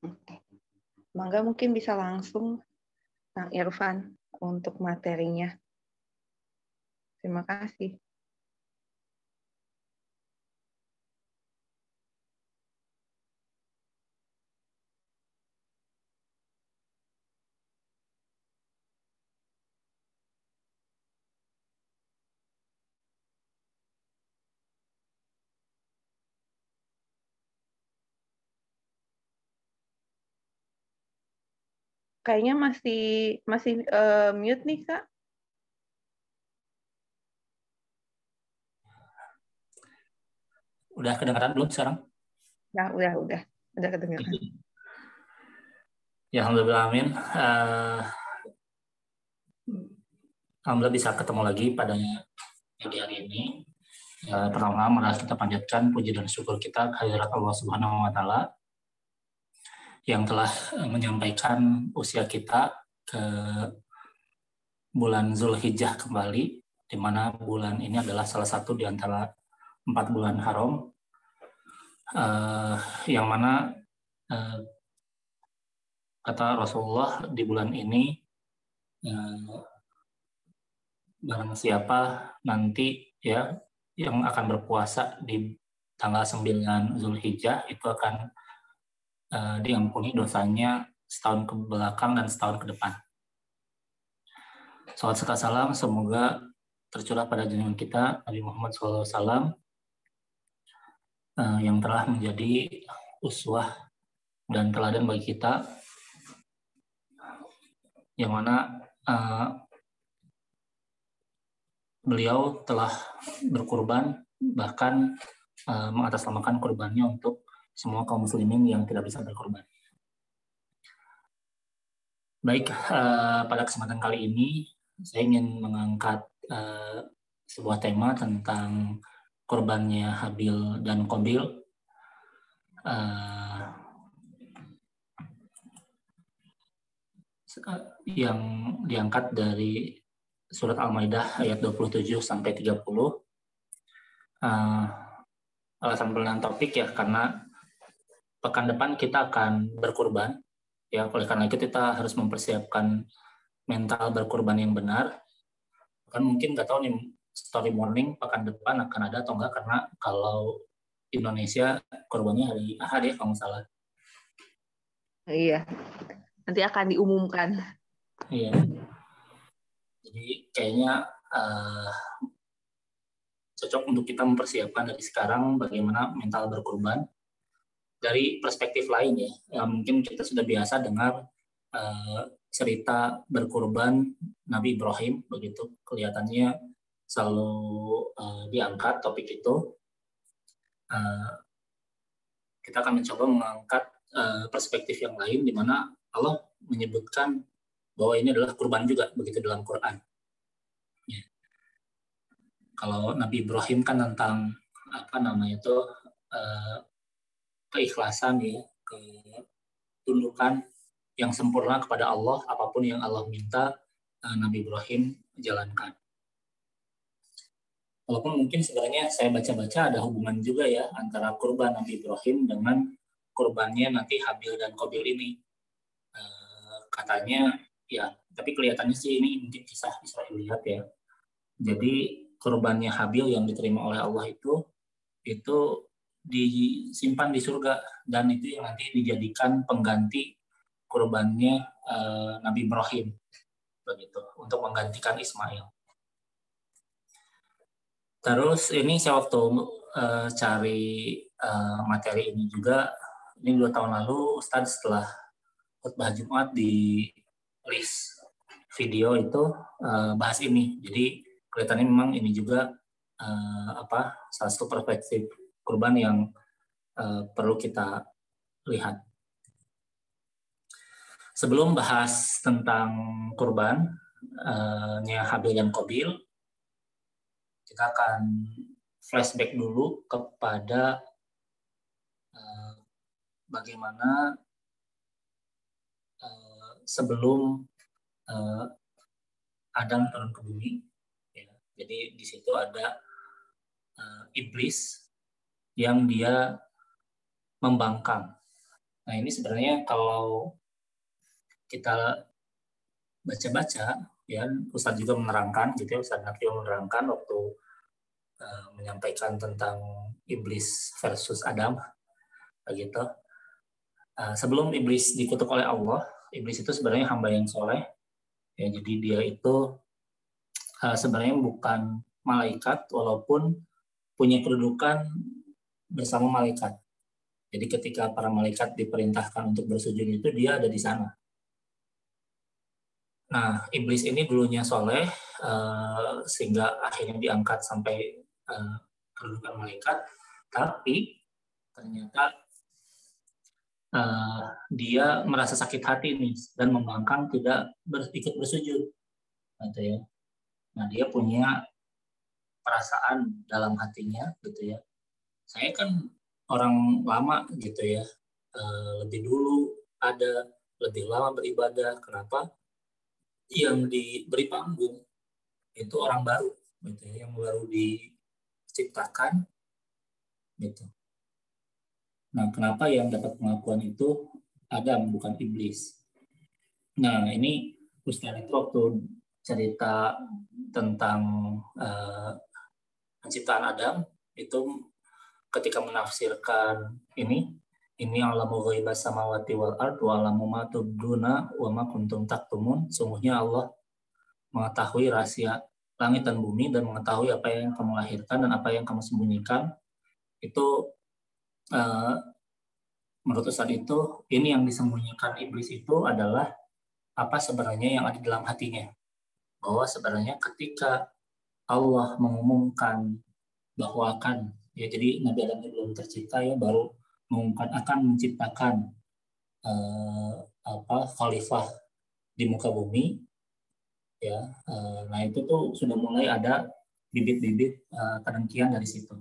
Oke. Mangga mungkin bisa langsung Kang Irfan untuk materinya. Terima kasih. Kayaknya masih mute nih, Kak. Udah kedengaran belum sekarang? Nah, udah kedengaran. Ya, alhamdulillah, amin. Alhamdulillah bisa ketemu lagi pada pagi hari ini. Pertama, mari kita panjatkan puji dan syukur kita kehadirat Allah Subhanahu wa Ta'ala yang telah menyampaikan usia kita ke bulan Zulhijjah kembali, di mana bulan ini adalah salah satu di antara 4 bulan haram, yang mana kata Rasulullah di bulan ini barang siapa nanti ya yang akan berpuasa di tanggal 9 Zulhijjah itu akan diampuni dosanya setahun ke belakang dan setahun ke depan. Salawat serta salam semoga tercurah pada junjungan kita Nabi Muhammad SAW yang telah menjadi uswah dan teladan bagi kita, yang mana beliau telah berkurban, bahkan mengatasnamakan kurbannya untuk semua kaum muslimin yang tidak bisa berkurban. Baik, pada kesempatan kali ini saya ingin mengangkat sebuah tema tentang korbannya Habil dan Qabil. Yang diangkat dari surat Al-Maidah ayat 27 sampai 30. Alasan pemilihan topik ya karena pekan depan kita akan berkurban. Ya, oleh karena itu kita harus mempersiapkan mental berkurban yang benar. Kan mungkin nggak tahu nih story morning pekan depan akan ada atau enggak, karena kalau Indonesia kurbannya hari Ahad ya kalau nggak salah. Iya, nanti akan diumumkan. Iya. Jadi kayaknya cocok untuk kita mempersiapkan dari sekarang bagaimana mental berkurban. Dari perspektif lain ya mungkin kita sudah biasa dengar cerita berkurban Nabi Ibrahim, begitu kelihatannya selalu diangkat topik itu. Kita akan mencoba mengangkat perspektif yang lain di mana Allah menyebutkan bahwa ini adalah kurban juga, begitu dalam Quran. Ya. Kalau Nabi Ibrahim kan tentang keikhlasan ya, ketundukan yang sempurna kepada Allah, apapun yang Allah minta Nabi Ibrahim jalankan. Walaupun mungkin sebenarnya saya baca-baca ada hubungan juga ya antara kurban Nabi Ibrahim dengan kurbannya nanti Habil dan Qabil ini. Katanya ya, tapi kelihatannya sih ini mungkin kisah Israiliyat ya. Jadi kurbannya Habil yang diterima oleh Allah itu disimpan di surga, dan itu yang nanti dijadikan pengganti kurbannya Nabi Ibrahim, begitu, untuk menggantikan Ismail. Terus ini saya waktu cari materi ini juga, ini 2 tahun lalu Ustadz setelah khutbah Jumat di list video itu bahas ini. Jadi kelihatannya memang ini juga salah satu perspektif kurban yang perlu kita lihat. Sebelum bahas tentang kurbannya Habil dan Qabil, kita akan flashback dulu kepada bagaimana sebelum Adam turun ke bumi. Ya. Jadi di situ ada iblis yang dia membangkang Nah ini sebenarnya kalau kita baca-baca, ya Ustadz juga menerangkan, gitu ya, Ustadz Nakio menerangkan waktu menyampaikan tentang iblis versus Adam, begitu. Sebelum iblis dikutuk oleh Allah, iblis itu sebenarnya hamba yang soleh, ya, jadi dia itu sebenarnya bukan malaikat, walaupun punya kedudukan bersama malaikat. Jadi ketika para malaikat diperintahkan untuk bersujud itu dia ada di sana. Nah, iblis ini dulunya soleh, sehingga akhirnya diangkat sampai kedudukan malaikat, tapi ternyata dia merasa sakit hati nih dan membangkang tidak ikut bersujud, gitu ya. Nah, dia punya perasaan dalam hatinya, gitu ya. Saya kan orang lama, gitu ya, lebih dulu ada, lebih lama beribadah. Kenapa? Yang diberi panggung itu orang baru, gitu ya, yang baru diciptakan, gitu. Nah, kenapa yang dapat pengakuan itu Adam bukan iblis? Nah, ini Ustaz itu waktu cerita tentang penciptaan Adam itu ketika menafsirkan ini alamu ghaibas samawati wal ard wa alamu ma tubduna wa ma kuntum taktumun, sungguhnya Allah mengetahui rahasia langit dan bumi dan mengetahui apa yang kamu lahirkan dan apa yang kamu sembunyikan. Itu menurut Ustaz itu ini yang disembunyikan iblis itu adalah apa sebenarnya yang ada dalam hatinya. Bahwa sebenarnya ketika Allah mengumumkan bahwa akan, ya, jadi Nabi Adam belum tercipta, ya, baru mengumumkan akan menciptakan khalifah di muka bumi, ya. Nah itu tuh sudah mulai ada bibit-bibit kedengkian dari situ.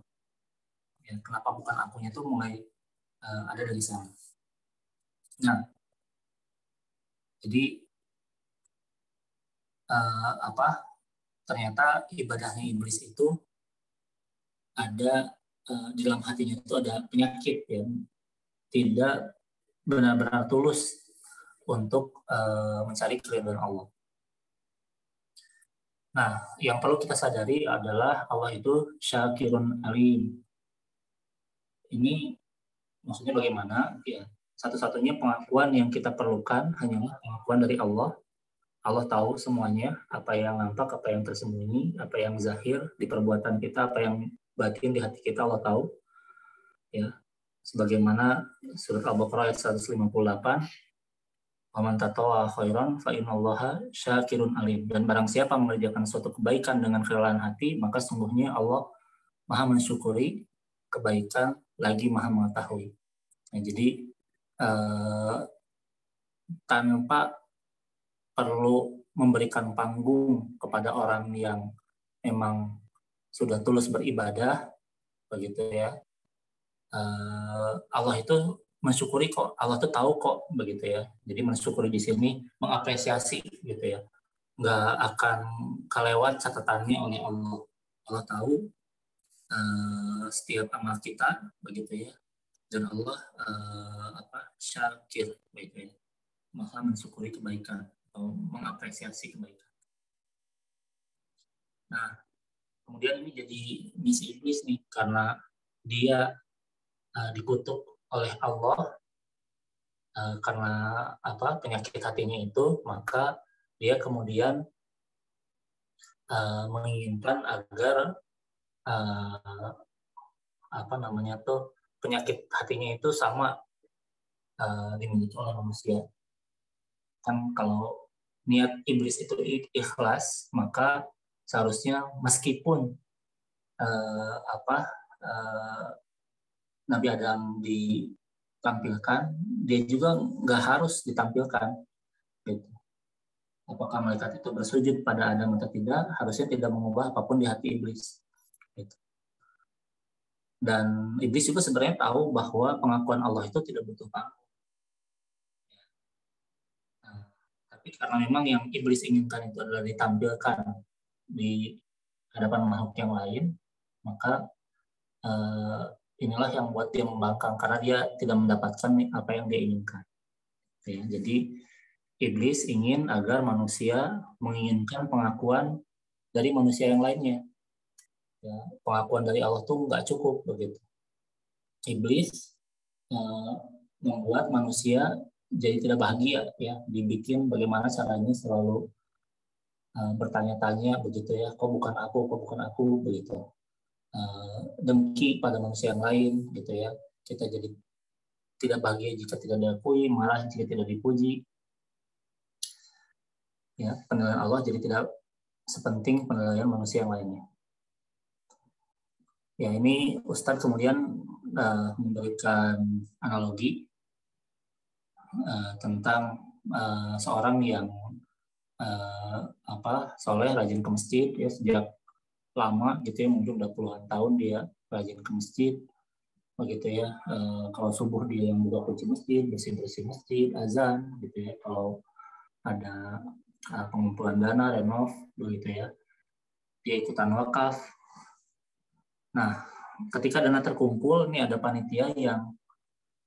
Ya, kenapa bukan akunya tuh mulai ada dari sana. Nah, jadi ternyata ibadahnya iblis itu ada di dalam hatinya itu ada penyakit, ya, tidak benar-benar tulus untuk mencari keridhaan Allah. Nah, yang perlu kita sadari adalah Allah itu Syakirun Alim. Ini maksudnya bagaimana? Ya, satu-satunya pengakuan yang kita perlukan hanyalah pengakuan dari Allah. Allah tahu semuanya, apa yang nampak, apa yang tersembunyi, apa yang zahir di perbuatan kita, apa yang batin di hati kita, Allah tahu. Ya, sebagaimana surat Al-Baqarah ayat 158, "Waman tatawwa khairan fa innallaha syakirun alim." Dan barang siapa mengerjakan suatu kebaikan dengan kerelaan hati, maka sungguhnya Allah Maha mensyukuri kebaikan lagi Maha mengetahui. Nah, jadi tanpa perlu memberikan panggung kepada orang yang memang sudah tulus beribadah, begitu ya. Allah itu mensyukuri kok, Allah tuh tahu kok, begitu ya. Jadi mensyukuri di sini mengapresiasi, gitu ya. Nggak akan kelewat catatannya oleh Allah. Allah tahu setiap amal kita, begitu ya. Dan Allah syakir, begitu ya. Maha mensyukuri kebaikan atau mengapresiasi kebaikan. Nah, kemudian ini jadi misi iblis nih, karena dia dikutuk oleh Allah karena penyakit hatinya itu, maka dia kemudian menginginkan agar penyakit hatinya itu sama dimiliki oleh manusia. Kan kalau niat iblis itu ikhlas, maka seharusnya meskipun Nabi Adam ditampilkan, dia juga nggak harus ditampilkan. Gitu. Apakah malaikat itu bersujud pada Adam atau tidak, harusnya tidak mengubah apapun di hati iblis. Gitu. Dan iblis juga sebenarnya tahu bahwa pengakuan Allah itu tidak butuh panggung. Nah, tapi karena memang yang iblis inginkan itu adalah ditampilkan di hadapan makhluk yang lain, maka inilah yang buat dia membangkang karena dia tidak mendapatkan apa yang dia inginkan. Ya, jadi iblis ingin agar manusia menginginkan pengakuan dari manusia yang lainnya. Ya, pengakuan dari Allah tuh nggak cukup begitu. Iblis membuat manusia jadi tidak bahagia, ya, dibikin bagaimana caranya selalu bertanya-tanya begitu ya, kok bukan aku begitu. Dengki pada manusia yang lain gitu ya, kita jadi tidak bahagia jika tidak diakui, marah jika tidak dipuji. Ya, penilaian Allah jadi tidak sepenting penilaian manusia yang lainnya. Ya, ini Ustadz kemudian memberikan analogi tentang seorang yang soleh, rajin ke masjid ya sejak lama gitu ya, mungkin udah puluhan tahun dia rajin ke masjid begitu ya. Kalau subuh dia yang buka kunci masjid, bersih masjid, azan gitu ya. Kalau ada pengumpulan dana, renov begitu ya, dia ikutan wakaf. Nah, ketika dana terkumpul, ini ada panitia yang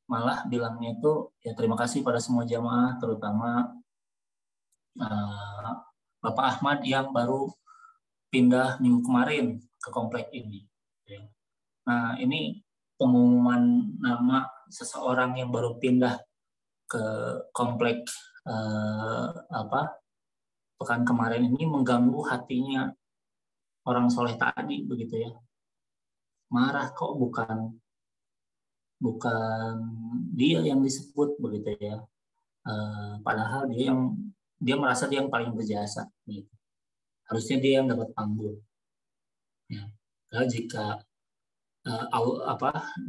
malah bilangnya itu ya terima kasih pada semua jamaah, terutama Bapak Ahmad yang baru pindah minggu kemarin ke komplek ini. Nah, ini pengumuman nama seseorang yang baru pindah ke komplek pekan kemarin ini mengganggu hatinya orang soleh tadi begitu ya. Marah kok bukan dia yang disebut begitu ya. Padahal dia merasa dia yang paling berjasa gitu. Harusnya dia yang dapat panggung. Ya. Kalau jika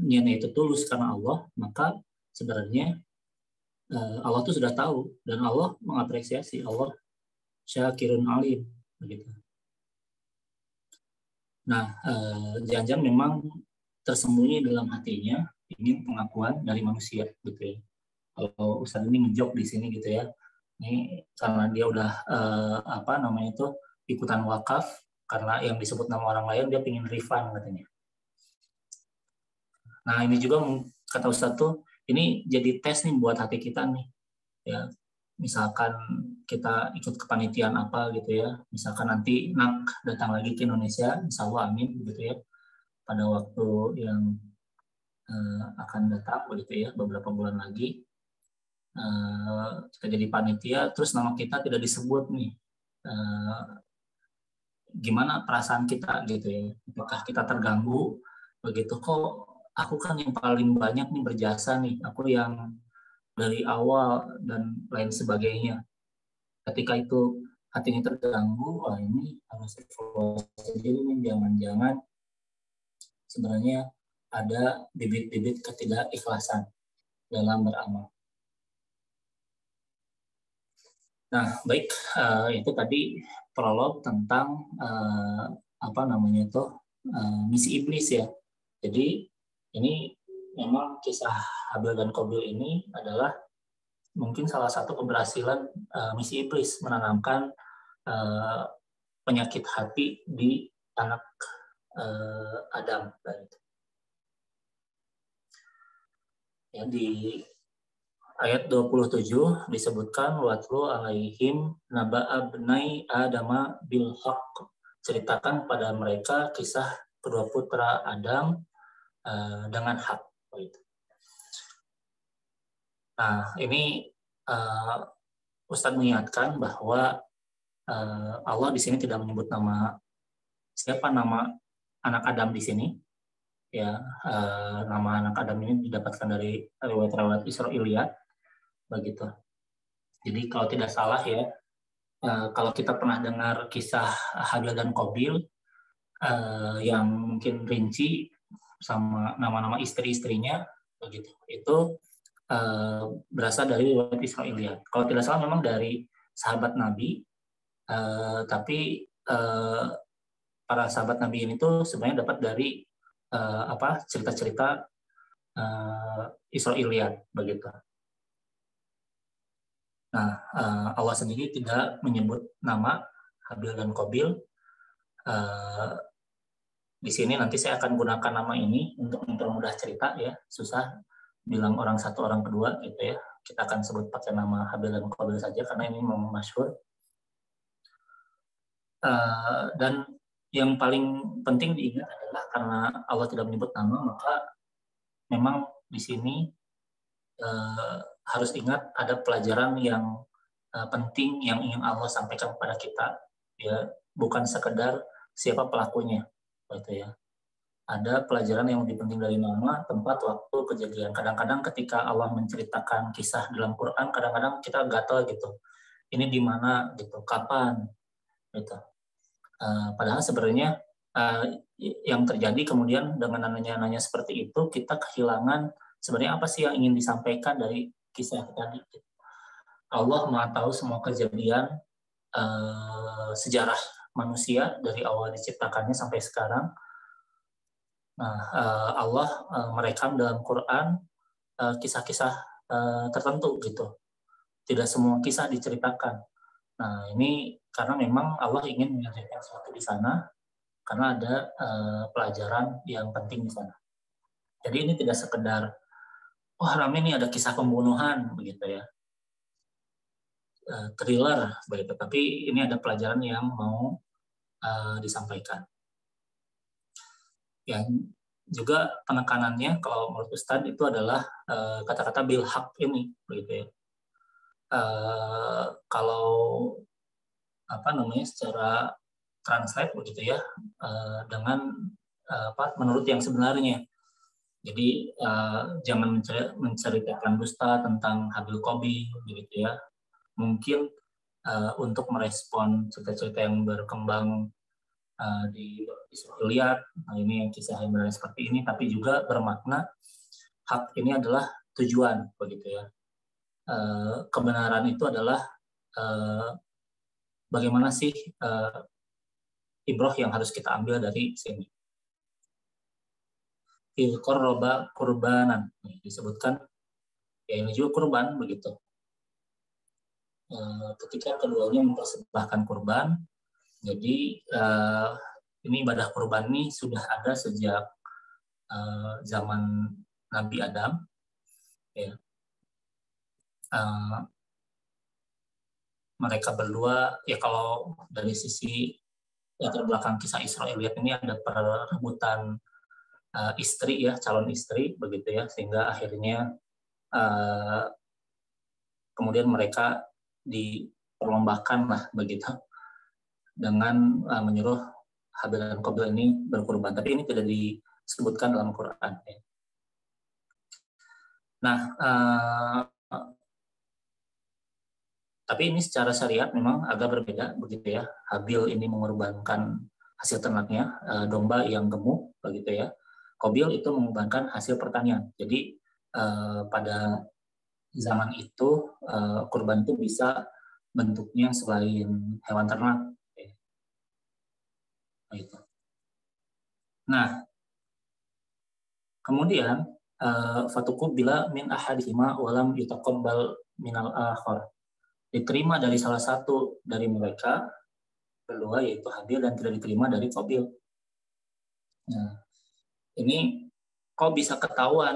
niatnya itu tulus karena Allah, maka sebenarnya Allah itu sudah tahu dan Allah mengapresiasi. Allah syakirun alim begitu. Nah, jangan-jangan memang tersembunyi dalam hatinya ingin pengakuan dari manusia gitu ya. Kalau Ustaz ini ngejok di sini gitu ya. Ini karena dia udah ikutan wakaf karena yang disebut nama orang lain dia pengen refund katanya. Nah, ini juga kata Ustaz tuh ini jadi tes nih buat hati kita nih. Ya, misalkan kita ikut kepanitiaan apa gitu ya, misalkan nanti NAK datang lagi ke Indonesia, insya Allah amin gitu ya, pada waktu yang akan datang begitu ya, beberapa bulan lagi kita jadi panitia, terus nama kita tidak disebut nih, gimana perasaan kita gitu ya, apakah kita terganggu begitu, kok aku kan yang paling banyak nih berjasa nih, aku yang dari awal dan lain sebagainya. Ketika itu hatinya terganggu, wah ini harus evaluasi diri nih, jangan-jangan sebenarnya ada bibit-bibit ketidakikhlasan dalam beramal. Nah, baik, itu tadi prolog tentang misi iblis ya. Jadi ini memang kisah Habil dan Qabil ini adalah mungkin salah satu keberhasilan misi iblis menanamkan penyakit hati di anak Adam. Ya, di ayat 27 disebutkan watlu alaihim naba'a bnai adama bil haqq. Ceritakan pada mereka kisah kedua putra Adam dengan hak. Nah, ini Ustadz mengingatkan bahwa Allah di sini tidak menyebut nama anak Adam di sini. Ya, nama anak Adam ini didapatkan dari riwayat-riwayat Israiliyat begitu. Jadi kalau tidak salah ya, kalau kita pernah dengar kisah Habil dan Qabil yang mungkin rinci sama nama-nama istri-istrinya begitu, itu berasal dari riwayat Israiliyat. Kalau tidak salah memang dari sahabat Nabi, tapi para sahabat Nabi ini tuh sebenarnya dapat dari cerita-cerita Israiliyat begitu. Nah, Allah sendiri tidak menyebut nama Habil dan Qabil di sini nanti saya akan gunakan nama ini untuk mempermudah cerita ya, susah bilang orang satu orang kedua gitu ya. Kita akan sebut pakai nama Habil dan Qabil saja karena ini memang masyhur. Dan yang paling penting diingat adalah karena Allah tidak menyebut nama, maka memang di sini harus ingat ada pelajaran yang penting yang ingin Allah sampaikan kepada kita, ya, bukan sekedar siapa pelakunya, gitu ya. Ada pelajaran yang lebih penting dari nama, tempat, waktu, kejadian. Kadang-kadang ketika Allah menceritakan kisah dalam Quran, kadang-kadang kita gatel gitu. Ini di mana gitu, kapan, gitu. Padahal sebenarnya yang terjadi kemudian dengan nanya-nanya seperti itu, kita kehilangan sebenarnya apa sih yang ingin disampaikan dari kisah tadi. Allah Maha tahu semua kejadian sejarah manusia dari awal diciptakannya sampai sekarang. Nah, Allah merekam dalam Quran kisah-kisah tertentu gitu. Tidak semua kisah diceritakan. Nah, ini karena memang Allah ingin menyampaikan sesuatu di sana, karena ada pelajaran yang penting di sana. Jadi ini tidak sekedar, wah rame nih ada kisah pembunuhan begitu ya, thriller begitu. Tapi ini ada pelajaran yang mau disampaikan. Yang juga penekanannya kalau menurut Ustadz itu adalah kata-kata bil haq ini begitu ya. Kalau apa namanya secara translate begitu ya, dengan menurut yang sebenarnya. Jadi jangan menceritakan dusta tentang Habil Qabil begitu ya. Mungkin untuk merespon cerita-cerita yang berkembang di Israiliyat, ini yang kisah yang benar seperti ini, tapi juga bermakna hak ini adalah tujuan begitu ya. Kebenaran itu adalah bagaimana sih ibrah yang harus kita ambil dari sini. Fil qarraba qurbanan, disebutkan ya ini juga kurban begitu. Ketika keduanya mempersembahkan kurban, jadi ini ibadah kurban ini sudah ada sejak zaman Nabi Adam, ya. Mereka berdua ya, kalau dari sisi latar belakang kisah Israiliyat ini ada perebutan istri ya, calon istri begitu ya, sehingga akhirnya kemudian mereka diperlombakan lah begitu dengan menyuruh Habil dan Qabil ini berkurban, tapi ini tidak disebutkan dalam Quran ya. Nah, tapi ini secara syariat memang agak berbeda begitu ya. Habil ini mengorbankan hasil ternaknya, domba yang gemuk begitu ya. Qabil itu mengorbankan hasil pertanian. Jadi pada zaman itu kurban itu bisa bentuknya selain hewan ternak. Gitu. Nah, kemudian fatuku bila min ahadihima walam yutaqabbal minal akhar. Diterima dari salah satu dari mereka kedua, yaitu Habil, dan tidak diterima dari Qabil. Nah, ini kok bisa ketahuan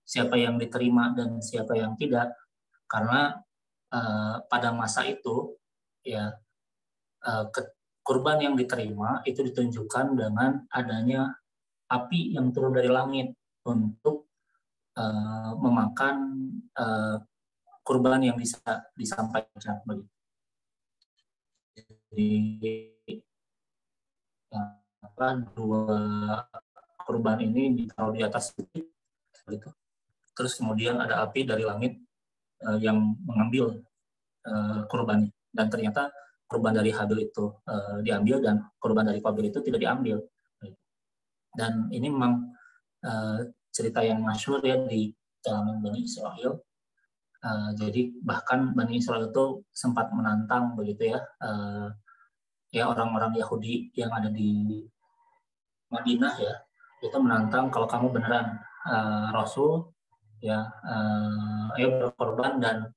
siapa yang diterima dan siapa yang tidak? Karena pada masa itu ya kurban yang diterima itu ditunjukkan dengan adanya api yang turun dari langit untuk memakan kurban yang bisa disampaikan. Jadi dua kurban ini ditaruh di atas bukit, gitu. Terus kemudian ada api dari langit yang mengambil kurban, dan ternyata kurban dari Habil itu diambil dan kurban dari Qabil itu tidak diambil. Dan ini memang cerita yang masyhur ya di kalangan Bani Israel. Jadi bahkan Bani Israel itu sempat menantang begitu ya, ya orang-orang Yahudi yang ada di Madinah ya, itu menantang kalau kamu beneran Rasul ya, ayo berkorban, dan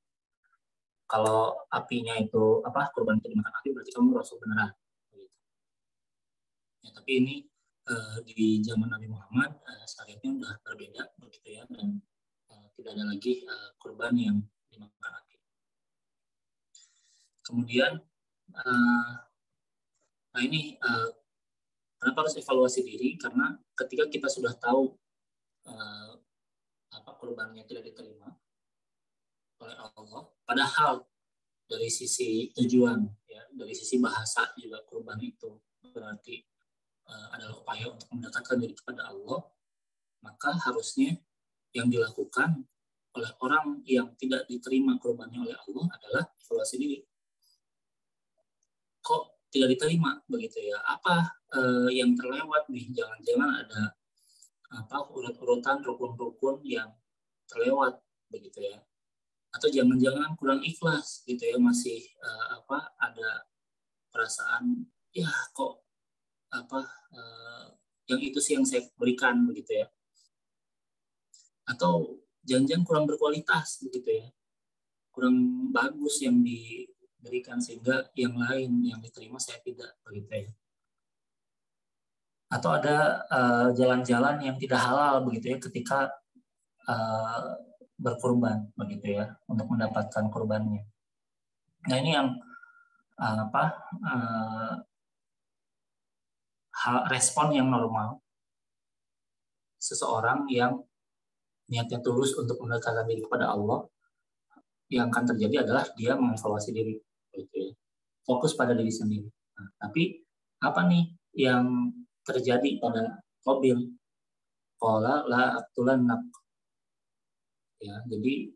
kalau apinya itu kurban itu dimakan api berarti kamu Rasul beneran. Ya, tapi ini di zaman Nabi Muhammad syariatnya sudah berbeda begitu ya, dan tidak ada lagi kurban yang dimakan api. Kemudian nah ini kenapa harus evaluasi diri, karena ketika kita sudah tahu apa kurbannya tidak diterima oleh Allah, padahal dari sisi tujuan ya, dari sisi bahasa juga kurban itu berarti adalah upaya untuk mendekatkan diri kepada Allah, maka harusnya yang dilakukan oleh orang yang tidak diterima kurbannya oleh Allah adalah evaluasi diri. Kok tidak diterima begitu ya? Apa yang terlewat nih? Jangan-jangan ada urut-urutan rukun-rukun yang terlewat begitu ya? Atau jangan-jangan kurang ikhlas gitu ya? Masih ada perasaan ya kok yang itu sih yang saya berikan begitu ya? Atau jangan-jangan kurang berkualitas begitu ya? Kurang bagus yang diberikan sehingga yang lain yang diterima saya tidak begitu ya? Atau ada jalan-jalan yang tidak halal begitu ya ketika berkurban begitu ya, untuk mendapatkan kurbannya. Nah ini yang respon yang normal seseorang yang niatnya tulus untuk mendekatkan diri kepada Allah, yang akan terjadi adalah dia mengevaluasi diri begitu ya. Fokus pada diri sendiri. Nah, tapi apa nih yang terjadi pada Qabil? Qala la aqtulannak. Ya, jadi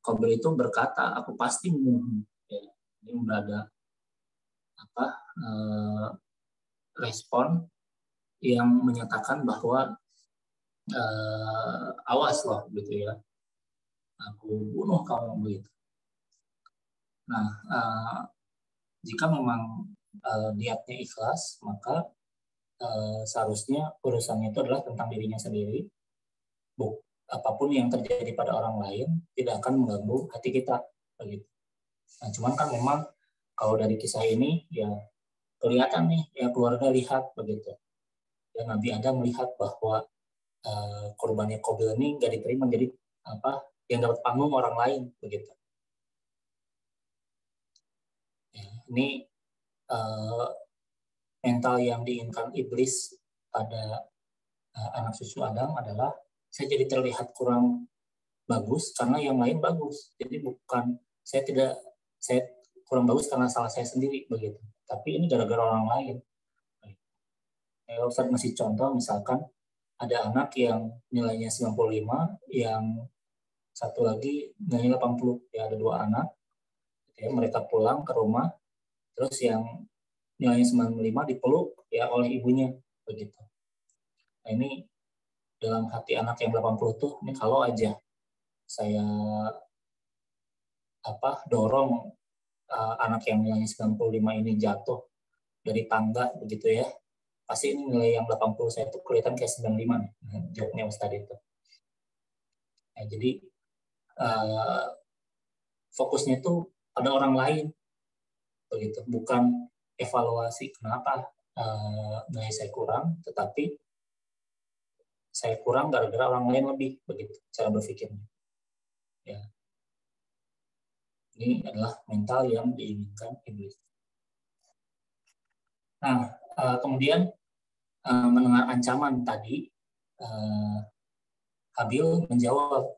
Qabil itu berkata, aku pasti membunuh. Ya, ini udah ada respon yang menyatakan bahwa awas loh gitu ya, aku bunuh kamu begitu. Nah, jika memang niatnya ikhlas, maka seharusnya urusannya itu adalah tentang dirinya sendiri. Apapun yang terjadi pada orang lain tidak akan mengganggu hati kita begitu. Nah, cuman kan memang kalau dari kisah ini ya kelihatan nih ya, keluarga lihat begitu. Ya, Nabi Adam melihat bahwa korbannya Qabil ini nggak diterima, jadi yang dapat panggung orang lain begitu. Ya, ini mental yang diinginkan iblis pada anak cucu Adam adalah saya jadi terlihat kurang bagus karena yang lain bagus. Jadi bukan saya kurang bagus karena salah saya sendiri begitu. Tapi ini gara-gara orang lain. Ustadz masih contoh, misalkan ada anak yang nilainya 95, yang satu lagi nilainya 80. Ya, ada 2 anak. Ya, mereka pulang ke rumah, terus yang nilainya 95 dipeluk ya oleh ibunya begitu. Nah, ini dalam hati anak yang 80 tuh, ini kalau aja saya dorong anak yang nilainya 95 ini jatuh dari tangga begitu ya, pasti ini nilai yang 80 saya tuh kelihatan kayak 95 nih, jawabnya Ustadz itu. Nah, jadi fokusnya itu pada orang lain begitu, bukan evaluasi kenapa nilai saya kurang, tetapi saya kurang gara-gara orang lain lebih begitu cara berpikirnya. Ya. Ini adalah mental yang diinginkan iblis. Nah, kemudian mendengar ancaman tadi, Habil menjawab,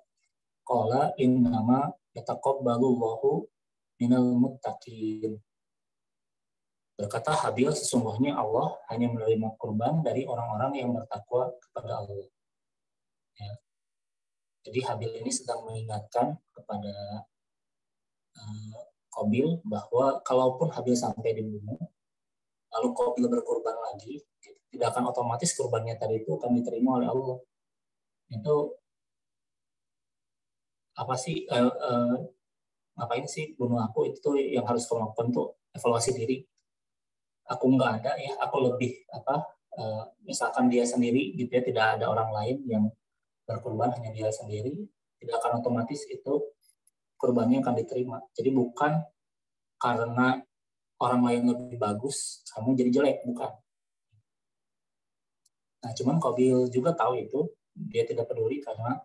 qala innama yataqabbalullahu minal muttaqin. Berkata Habil, sesungguhnya Allah hanya menerima kurban dari orang-orang yang bertakwa kepada Allah. Ya. Jadi Habil ini sedang mengingatkan kepada Qabil bahwa kalaupun Habil sampai dibunuh, lalu Qabil berkurban lagi, tidak akan otomatis kurbannya tadi itu akan diterima oleh Allah. Itu apa sih? Ngapain sih bunuh aku? Itu yang harus kamu lakukan tuh evaluasi diri. Aku nggak ada ya, aku lebih misalkan dia sendiri gitu ya, tidak ada orang lain yang berkurban, hanya dia sendiri, tidak akan otomatis itu kurbannya akan diterima. Jadi bukan karena orang lain lebih bagus, kamu jadi jelek, bukan. Nah, cuman Qabil juga tahu itu, dia tidak peduli karena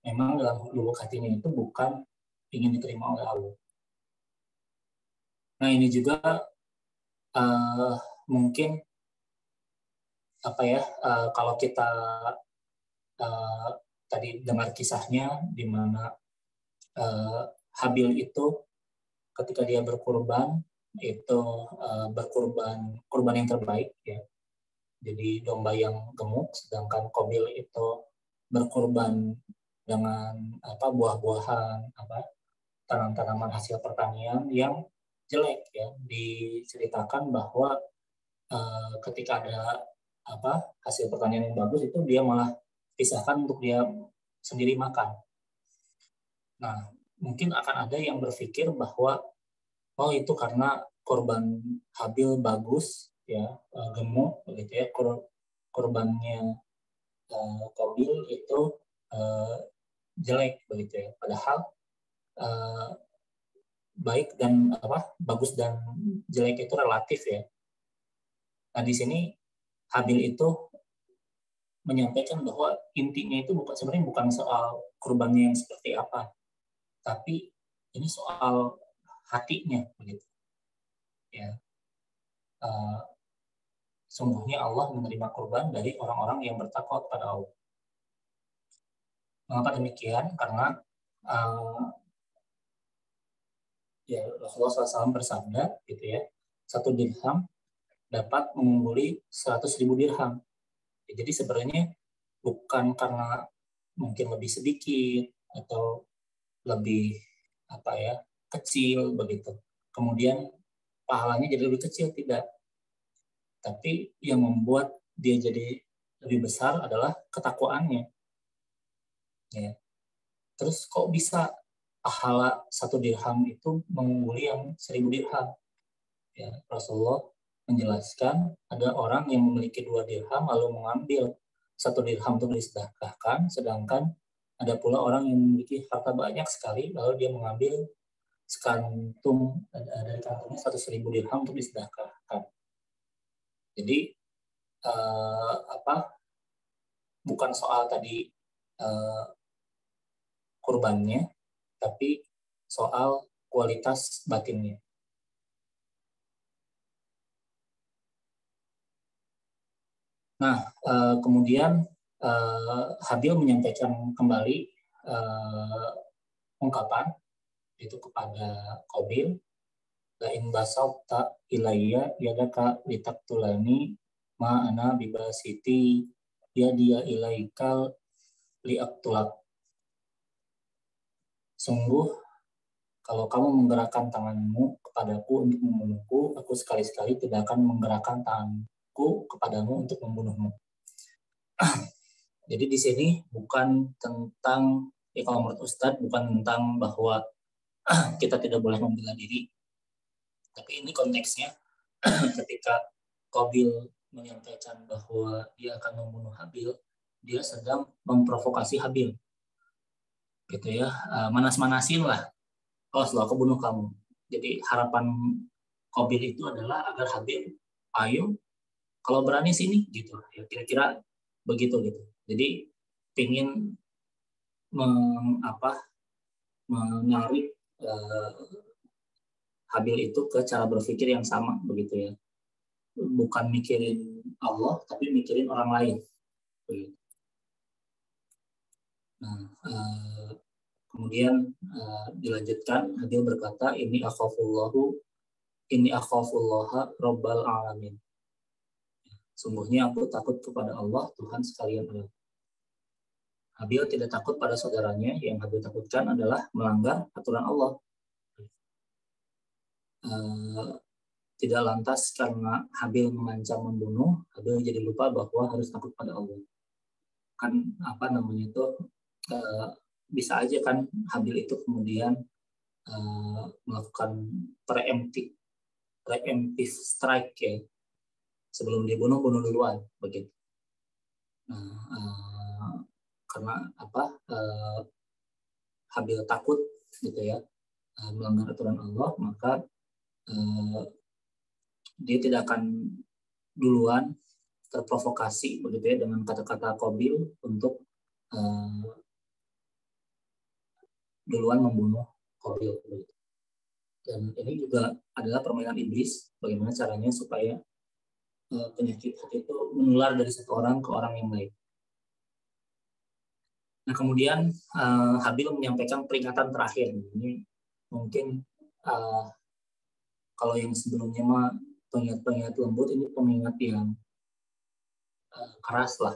memang dalam lubuk hatinya itu bukan ingin diterima oleh Allah. Nah, ini juga mungkin kalau kita tadi dengar kisahnya di mana Habil itu ketika dia berkurban itu kurban yang terbaik ya. Jadi domba yang gemuk, sedangkan Qabil itu berkurban dengan buah-buahan, tanaman-tanaman hasil pertanian yang jelek ya. Diceritakan bahwa ketika ada hasil pertanian yang bagus itu dia malah pisahkan untuk dia sendiri makan. Nah, mungkin akan ada yang berpikir bahwa itu karena korban Habil bagus ya, gemuk begitu ya, korbannya Qabil itu jelek begitu ya. Padahal bagus dan jelek itu relatif ya. Nah, di sini Habil itu menyampaikan bahwa intinya itu sebenarnya bukan soal kurbannya yang seperti apa, tapi ini soal hatinya begitu ya. Sungguhnya Allah menerima kurban dari orang-orang yang bertakwa kepada Allah. Mengapa demikian? Karena Rasulullah SAW bersabda gitu ya, 1 dirham dapat mengungguli 100.000 dirham. Jadi sebenarnya bukan karena mungkin lebih sedikit atau lebih kecil begitu, kemudian pahalanya jadi lebih kecil, tidak. Tapi yang membuat dia jadi lebih besar adalah ketakwaannya. Ya. Terus kok bisa pahala 1 dirham itu mengungguli yang 1.000 dirham? Ya, Rasulullah menjelaskan ada orang yang memiliki 2 dirham lalu mengambil 1 dirham untuk disedekahkan, sedangkan ada pula orang yang memiliki harta banyak sekali lalu dia mengambil sekantung dari kantongnya 100.000 dirham untuk disedekahkan. Jadi bukan soal tadi kurbannya, tapi soal kualitas batinnya. Nah, kemudian Habil menyampaikan kembali ungkapan itu kepada Qabil, la in basauta ilayya yadaka litaktulani ma ana bibasiti yadiya ilaikal liaktulak. Sungguh kalau kamu menggerakkan tanganmu kepadaku untuk membunuhku, aku sekali-sekali tidak akan menggerakkan tanganku kepadamu untuk membunuhmu. Jadi di sini bukan tentang, kalau menurut Ustadz, bukan tentang bahwa kita tidak boleh membela diri. Tapi ini konteksnya ketika Qabil menyampaikan bahwa dia akan membunuh Habil, dia sedang memprovokasi Habil. Gitu ya, manas-manasin lah. Setelah aku bunuh kamu. Jadi harapan Qabil itu adalah agar Habil, ayo, kalau berani sini, gitu. Ya, kira-kira begitu gitu. Jadi ingin menarik Habil itu ke cara berpikir yang sama begitu ya. Bukan mikirin Allah, tapi mikirin orang lain. Begitu. Nah, kemudian dilanjutkan, Habil berkata, ini akhafullaha rabbal alamin. Sungguhnya aku takut kepada Allah, Tuhan sekalian alam. Habil tidak takut pada saudaranya, yang Habil takutkan adalah melanggar aturan Allah. Tidak lantas karena Habil mengancam membunuh, Habil jadi lupa bahwa harus takut pada Allah. Kan bisa aja kan Habil itu kemudian melakukan preemptive strike ya, sebelum dibunuh bunuh duluan begitu. Karena Habil takut gitu ya, melanggar aturan Allah, maka dia tidak akan duluan terprovokasi begitu ya dengan kata-kata Qabil untuk duluan membunuh Qabil. Dan ini juga adalah permainan iblis, bagaimana caranya supaya penyakit hati itu menular dari satu orang ke orang yang lain. Nah kemudian Habil menyampaikan peringatan terakhir. Ini mungkin kalau yang sebelumnya mah pengingat-pengingat lembut, ini pengingat yang keras lah,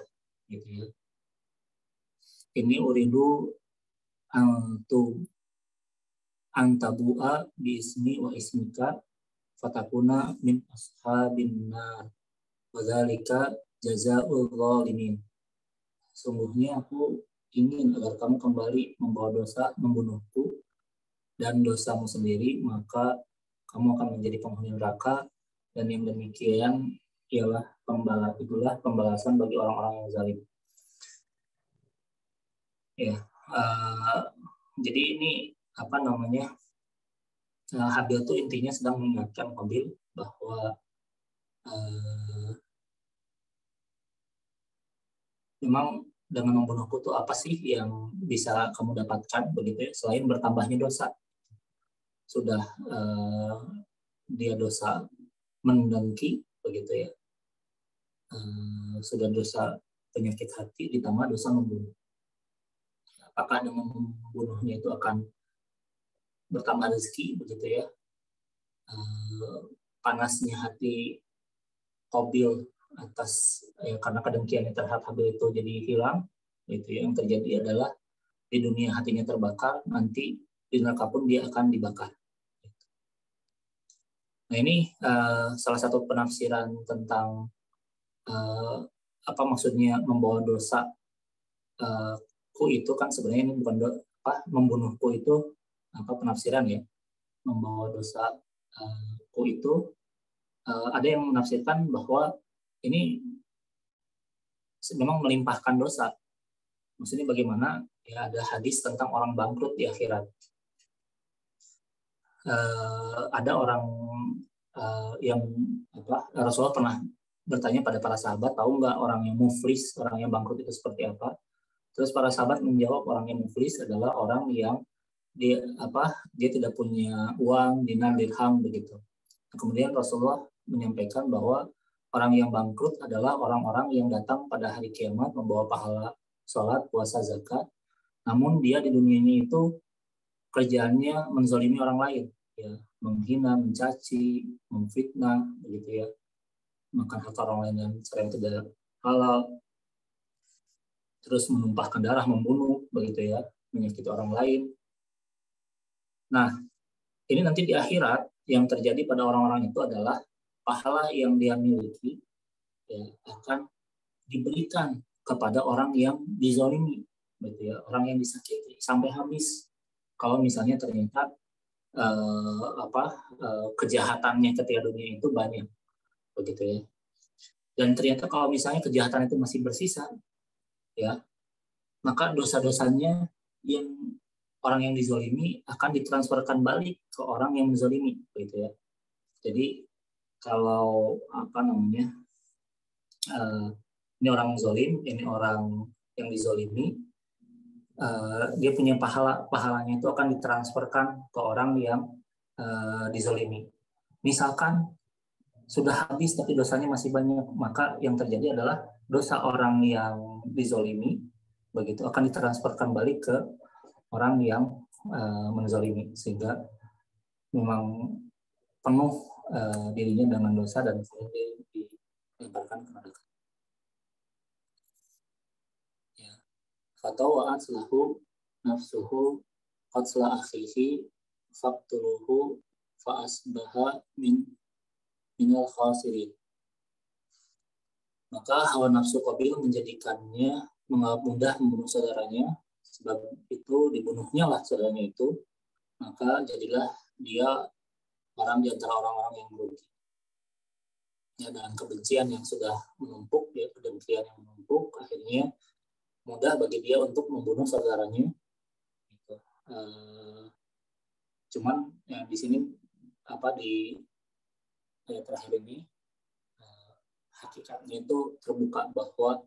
gitu ya. Ini uridu antabu'a biismi wa ismika fatakuna min ashabin nar wa dzalika jazaa'ul zalimin. Sungguhnya aku ingin agar kamu kembali membawa dosa membunuhku dan dosamu sendiri, maka kamu akan menjadi penghuni neraka, dan yang demikian itulah pembalasan bagi orang-orang yang zalim. Ya, jadi ini Habil tuh intinya sedang mengingatkan Qabil bahwa memang dengan membunuhku tuh apa sih yang bisa kamu dapatkan begitu ya, selain bertambahnya dosa. Sudah dia dosa mendengki begitu ya, sudah dosa penyakit hati ditambah dosa membunuh. Apakah dengan membunuhnya itu akan bertambah rezeki begitu ya? Panasnya hati Qabil atas karena kedengkiannya terhadap Habil itu jadi hilang, gitu ya. Yang terjadi adalah di dunia hatinya terbakar, nanti di neraka pun dia akan dibakar. Nah ini salah satu penafsiran tentang apa maksudnya membawa dosa ku itu kan sebenarnya ini bukan membunuhku itu penafsiran ya, membawa dosa ku itu ada yang menafsirkan bahwa ini memang melimpahkan dosa. Maksudnya bagaimana ya, ada hadis tentang orang bangkrut di akhirat. Ada orang yang Rasulullah pernah bertanya pada para sahabat, tahu nggak orang yang muflis, orang yang bangkrut itu seperti apa? Terus para sahabat menjawab, orang yang muflis adalah orang yang dia tidak punya uang, dinar, dirham begitu. Kemudian Rasulullah menyampaikan bahwa orang yang bangkrut adalah orang-orang yang datang pada hari kiamat membawa pahala sholat, puasa, zakat. Namun dia di dunia ini itu kerjaannya menzalimi orang lain, ya, menghina, mencaci, memfitnah, begitu ya, makan harta orang lain yang secara tidak halal, terus menumpahkan darah, membunuh, begitu ya, menyakiti orang lain. Nah, ini nanti di akhirat yang terjadi pada orang-orang itu adalah pahala yang dia miliki ya, akan diberikan kepada orang yang dizalimi, begitu ya, orang yang disakiti sampai habis. Kalau misalnya ternyata kejahatannya ketika dunia itu banyak, begitu ya. Dan ternyata kalau misalnya kejahatan itu masih bersisa, ya, maka dosa-dosanya yang orang yang dizalimi akan ditransferkan balik ke orang yang menzalimi, begitu ya. Jadi kalau ini orang zalim, ini orang yang dizalimi, dia punya pahalanya itu akan ditransferkan ke orang yang dizalimi. Misalkan sudah habis tapi dosanya masih banyak, maka yang terjadi adalah dosa orang yang dizalimi begitu akan ditransferkan balik ke orang yang menzalimi, sehingga memang penuh dirinya dengan dosa dan kemudian dilemparkan ke neraka. Ya. Fatawa'at lahu nafsuhu qatla akhihi faqtuluhu fa asbaha minal khasirin. Maka hawa nafsu Qabil menjadikannya mudah membunuh saudaranya, sebab itu dibunuhnya lah saudaranya itu, maka jadilah dia orang di antara orang-orang yang merugi. Ya, dengan kebencian yang sudah menumpuk, ya, kedengkian yang menumpuk, akhirnya mudah bagi dia untuk membunuh saudaranya. Gitu. Cuman ya, di sini di ayat terakhir ini hakikatnya itu terbuka bahwa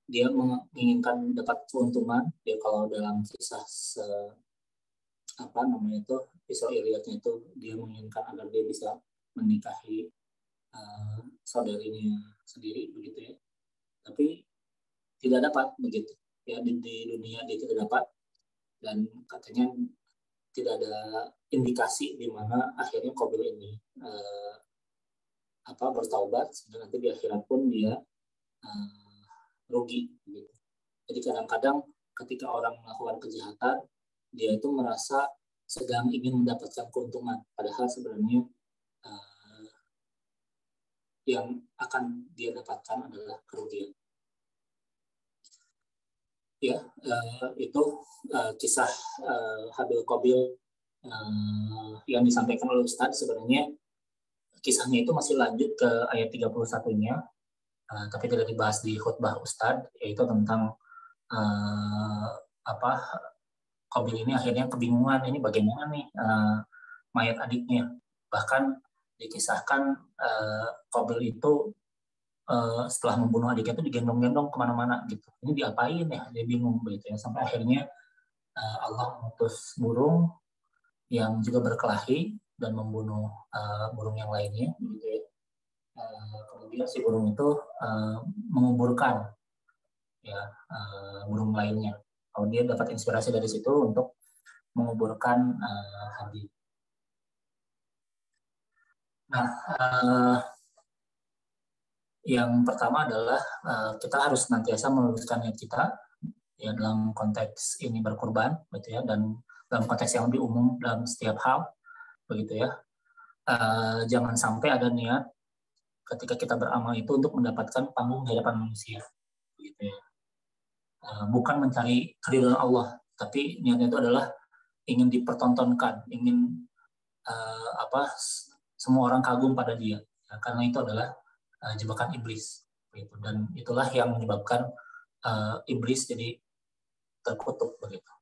dia menginginkan dapat keuntungan. Dia kalau dalam kisah Israiliyatnya itu dia menginginkan agar dia bisa menikahi saudarinya sendiri begitu ya. Tapi tidak dapat begitu ya, di dunia dia tidak dapat, dan katanya tidak ada indikasi di mana akhirnya Qabil ini bertaubat, dan nanti di akhirat pun dia rugi gitu. Jadi kadang-kadang ketika orang melakukan kejahatan, dia itu merasa sedang ingin mendapatkan keuntungan, padahal sebenarnya yang akan dia dapatkan adalah kerugian. Ya, itu kisah Habil Qabil yang disampaikan oleh Ustadz. Sebenarnya kisahnya itu masih lanjut ke ayat 31-nya, tapi tidak dibahas di khutbah Ustadz, yaitu tentang Qabil ini akhirnya kebingungan, ini bagaimana nih mayat adiknya. Bahkan dikisahkan Qabil itu setelah membunuh adiknya itu digendong-gendong kemana-mana gitu. Ini diapain ya? Dia bingung begitu ya. Sampai akhirnya Allah mengutus burung yang juga berkelahi dan membunuh burung yang lainnya gitu ya. Kemudian si burung itu menguburkan ya burung lainnya. Kalau dia dapat inspirasi dari situ untuk menguburkan Habil. Nah, yang pertama adalah kita harus senantiasa meluruskan niat kita ya dalam konteks ini berkurban gitu ya, dan dalam konteks yang lebih umum dalam setiap hal begitu ya. Jangan sampai ada niat ketika kita beramal itu untuk mendapatkan panggung di hadapan manusia gitu ya. Bukan mencari keridhaan Allah, tapi niatnya itu adalah ingin dipertontonkan, ingin semua orang kagum pada dia ya, karena itu adalah jebakan iblis gitu. Dan itulah yang menyebabkan iblis jadi terkutuk begitu,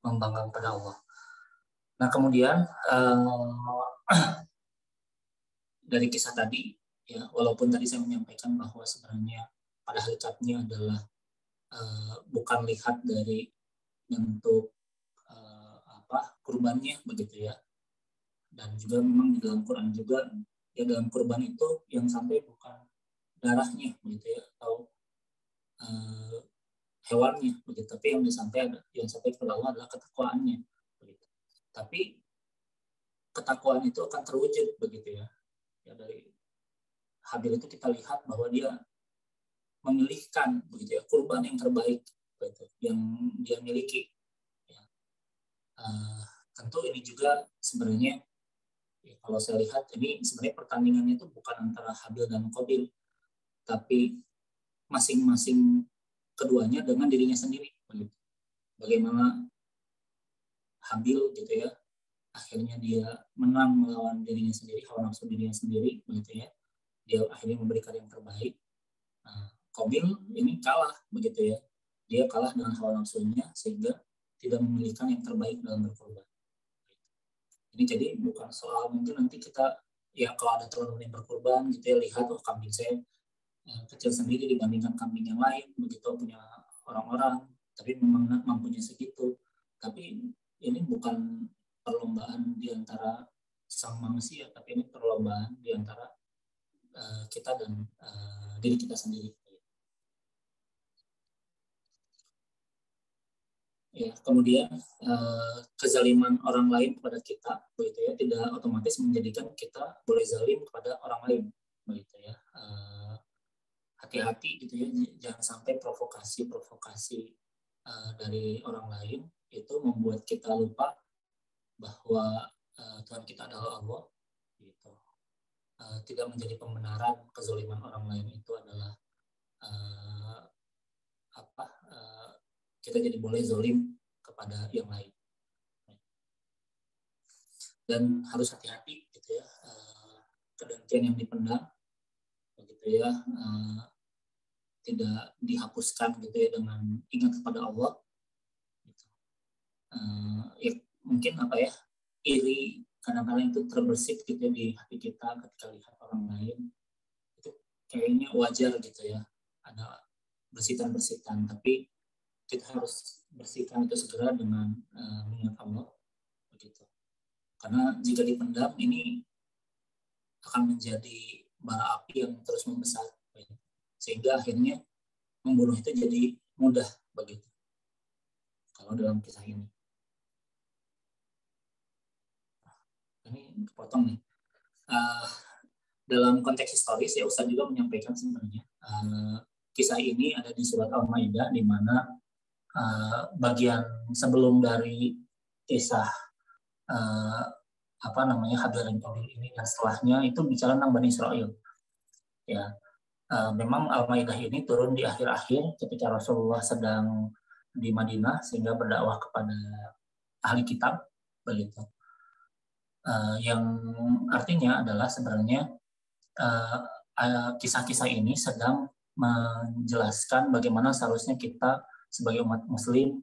membanggang pada Allah. Nah kemudian dari kisah tadi ya, walaupun tadi saya menyampaikan bahwa sebenarnya pada hakikatnya adalah bukan lihat dari bentuk kurbannya begitu ya, dan juga memang di dalam Quran juga ya, dalam kurban itu yang sampai bukan darahnya begitu ya, atau hewannya begitu, tapi yang sampai kepada Allah adalah ketakwaannya begitu. Tapi ketakwaan itu akan terwujud begitu ya. Ya dari Habil itu kita lihat bahwa dia memilihkan begitu ya kurban yang terbaik begitu, yang dia miliki. Ya. Tentu ini juga sebenarnya ya, kalau saya lihat ini sebenarnya pertandingannya itu bukan antara Habil dan Qabil, tapi masing-masing keduanya dengan dirinya sendiri. Begitu. Bagaimana Habil gitu ya, akhirnya dia menang melawan dirinya sendiri, hawa nafsu dirinya sendiri, begitu ya. Dia akhirnya memberikan yang terbaik. Qabil ini kalah, begitu ya. Dia kalah dengan hawa nafsunya sehingga tidak memilihkan yang terbaik dalam berkorban. Ini jadi bukan soal mungkin nanti kita ya kalau ada teman-teman yang berkorban gitu ya, lihat kambing saya kecil sendiri dibandingkan kambing yang lain, begitu punya orang-orang, tapi memang mampunya segitu. Tapi ini bukan perlombaan di antara sang manusia, tapi ini perlombaan di antara kita dan diri kita sendiri. Ya, kemudian kezaliman orang lain kepada kita, begitu ya, tidak otomatis menjadikan kita boleh zalim kepada orang lain, begitu ya. Hati-hati gitu ya, jangan sampai provokasi dari orang lain itu membuat kita lupa bahwa Tuhan kita adalah Allah, gitu. Tidak menjadi pembenaran kezaliman orang lain itu adalah kita jadi boleh zalim kepada yang lain. Dan harus hati-hati gitu ya, kedengkian yang dipendam begitu ya, tidak dihapuskan gitu ya dengan ingat kepada Allah gitu. Ya mungkin iri kadang-kadang itu terbersit gitu di hati kita ketika lihat orang lain, itu kayaknya wajar gitu ya, ada bersitan-bersitan, tapi kita harus bersihkan itu segera dengan mengingat Allah begitu. Karena jika dipendam ini akan menjadi bara api yang terus membesar, sehingga akhirnya membunuh itu jadi mudah begitu. Kalau dalam kisah ini kepotong nih. Dalam konteks historis ya Ustaz juga menyampaikan sebenarnya kisah ini ada di surat Al-Maidah, di mana bagian sebelum dari kisah Habil dan Qabil ini dan setelahnya itu bicara tentang Bani Israel. Ya, memang Al-Maidah ini turun di akhir-akhir ketika Rasulullah sedang di Madinah sehingga berdakwah kepada ahli kitab begitu. Yang artinya adalah sebenarnya kisah-kisah ini sedang menjelaskan bagaimana seharusnya kita sebagai umat Muslim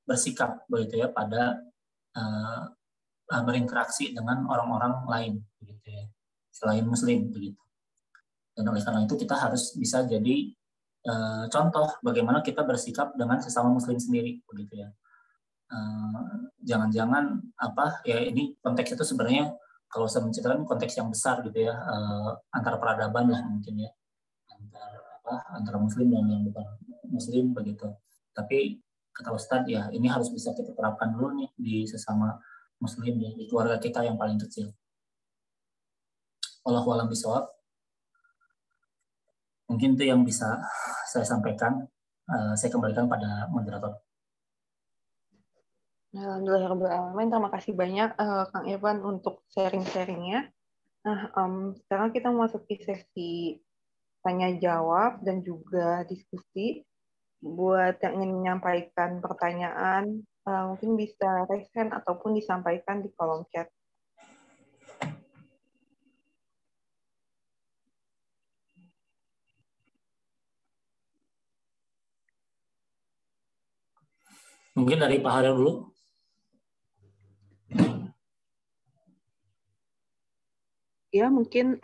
bersikap begitu ya pada berinteraksi dengan orang-orang lain begitu ya, selain Muslim begitu. Dan oleh karena itu kita harus bisa jadi contoh bagaimana kita bersikap dengan sesama Muslim sendiri begitu ya. Jangan-jangan ya ini konteks itu sebenarnya kalau saya menceritakan konteks yang besar gitu ya, antara peradaban lah mungkin ya, antara Muslim dan yang bukan Muslim begitu. Tapi kata Ustadz ya ini harus bisa kita terapkan dulu nih di sesama Muslim ya, di keluarga kita yang paling kecil. Wallahu a'lam bishawab. Mungkin itu yang bisa saya sampaikan. Saya kembalikan pada moderator. Alhamdulillahirrahmanirrahim. Terima kasih banyak Kang Irfan untuk sharing-sharingnya. Nah, sekarang kita memasuki sesi tanya jawab dan juga diskusi. Buat yang ingin menyampaikan pertanyaan, mungkin bisa raise hand ataupun disampaikan di kolom chat. Mungkin dari Pak Haril dulu. Ya, mungkin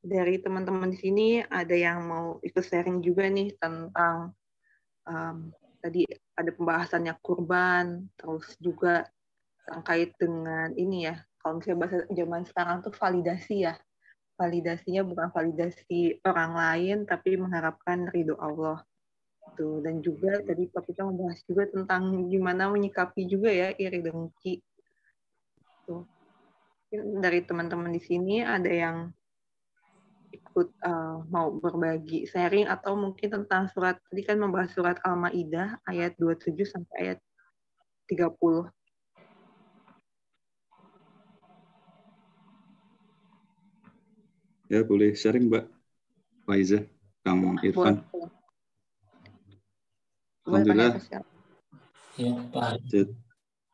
dari teman-teman di sini ada yang mau ikut sharing juga nih tentang tadi ada pembahasannya kurban, terus juga terkait dengan ini ya, kalau misalnya bahasa zaman sekarang tuh validasi ya. Validasinya bukan validasi orang lain, tapi mengharapkan ridho Allah. Tuh. Dan juga tadi Pak kita membahas juga tentang gimana menyikapi juga ya iri dengki. Tuh. Dari teman-teman di sini ada yang ikut mau berbagi sharing atau mungkin tentang surat, tadi kan membahas surat Al-Maidah ayat 27 sampai ayat 30. Ya, boleh sharing Mbak Faiza, Kang Irfan. Alhamdulillah. Ya, Pak.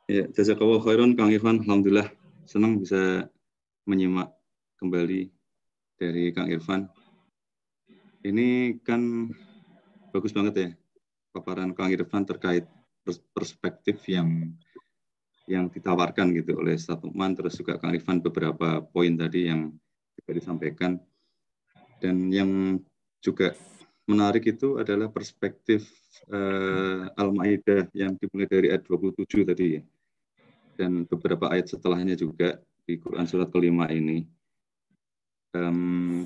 Ya, jazakallahu khairan Kang Irfan. Alhamdulillah senang bisa menyimak kembali dari Kang Irfan. Ini kan bagus banget ya paparan Kang Irfan terkait perspektif yang ditawarkan gitu oleh Ustaz Lukman, terus juga Kang Irfan beberapa poin tadi yang juga disampaikan. Dan yang juga menarik itu adalah perspektif Al-Maidah yang dimulai dari ayat 27 tadi ya. Dan beberapa ayat setelahnya juga di Quran surat kelima ini.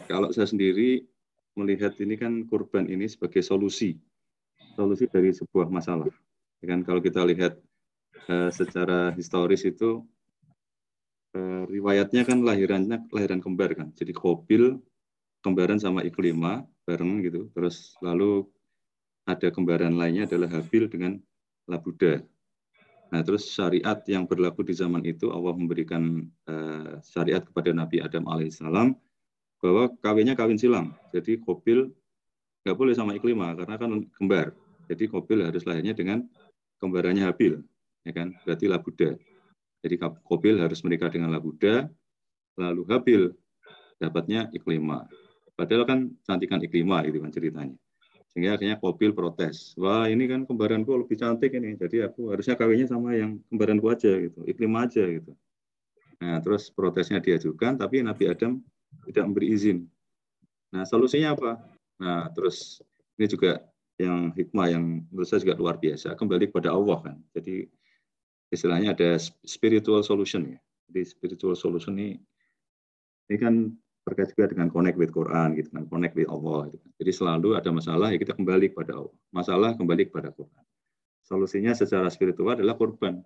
Kalau saya sendiri melihat ini kan kurban ini sebagai solusi dari sebuah masalah. Kan kalau kita lihat secara historis itu riwayatnya kan lahiran kembar kan. Jadi Qabil kembaran sama Iklimah bareng gitu. Terus lalu ada kembaran lainnya adalah Habil dengan Labuda. Nah, terus syariat yang berlaku di zaman itu Allah memberikan syariat kepada Nabi Adam alaihissalam bahwa kawinnya kawin silang. Jadi Qabil nggak boleh sama Iklimah karena kan kembar. Jadi Qabil harus lahirnya dengan kembarannya Habil, ya kan? Berarti Labuda. Jadi Qabil harus menikah dengan Labuda, lalu Habil dapatnya Iklimah. Padahal kan cantikan Iklimah itu kan ceritanya. Sehingga akhirnya Qabil protes. Wah, ini kan kembaranku lebih cantik ini. Jadi aku harusnya kawinnya sama yang kembaranku aja gitu. Ikrimah aja gitu. Nah, terus protesnya diajukan, tapi Nabi Adam tidak memberi izin. Nah, solusinya apa? Nah, terus ini juga yang hikmah yang menurut saya juga luar biasa. Kembali kepada Allah kan. Jadi istilahnya ada spiritual solution ya. Jadi spiritual solution ini kan terkait juga dengan connect with Quran gitu kan, connect with Allah gitu kan. Jadi selalu ada masalah ya kita kembali kepada Allah. Masalah kembali kepada Quran. Solusinya secara spiritual adalah kurban.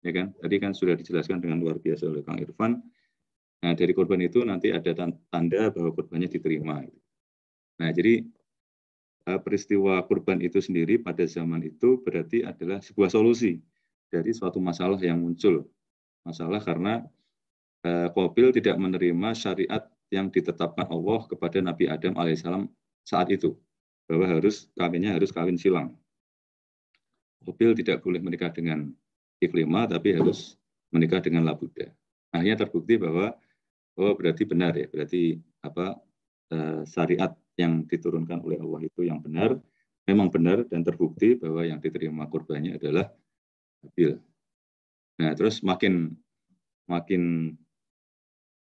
Ya kan? Tadi kan sudah dijelaskan dengan luar biasa oleh Kang Irfan. Nah, dari kurban itu nanti ada tanda bahwa kurbannya diterima. Nah, jadi peristiwa kurban itu sendiri pada zaman itu berarti adalah sebuah solusi dari suatu masalah yang muncul. Masalah karena Qabil tidak menerima syariat yang ditetapkan Allah kepada Nabi Adam alaihissalam saat itu, bahwa kawinnya harus kawin silang. Qabil tidak boleh menikah dengan Iklimah, tapi harus menikah dengan Labuda. Akhirnya terbukti bahwa berarti benar ya, berarti syariat yang diturunkan oleh Allah itu yang benar, memang benar dan terbukti bahwa yang diterima kurbannya adalah Qabil. Nah, terus makin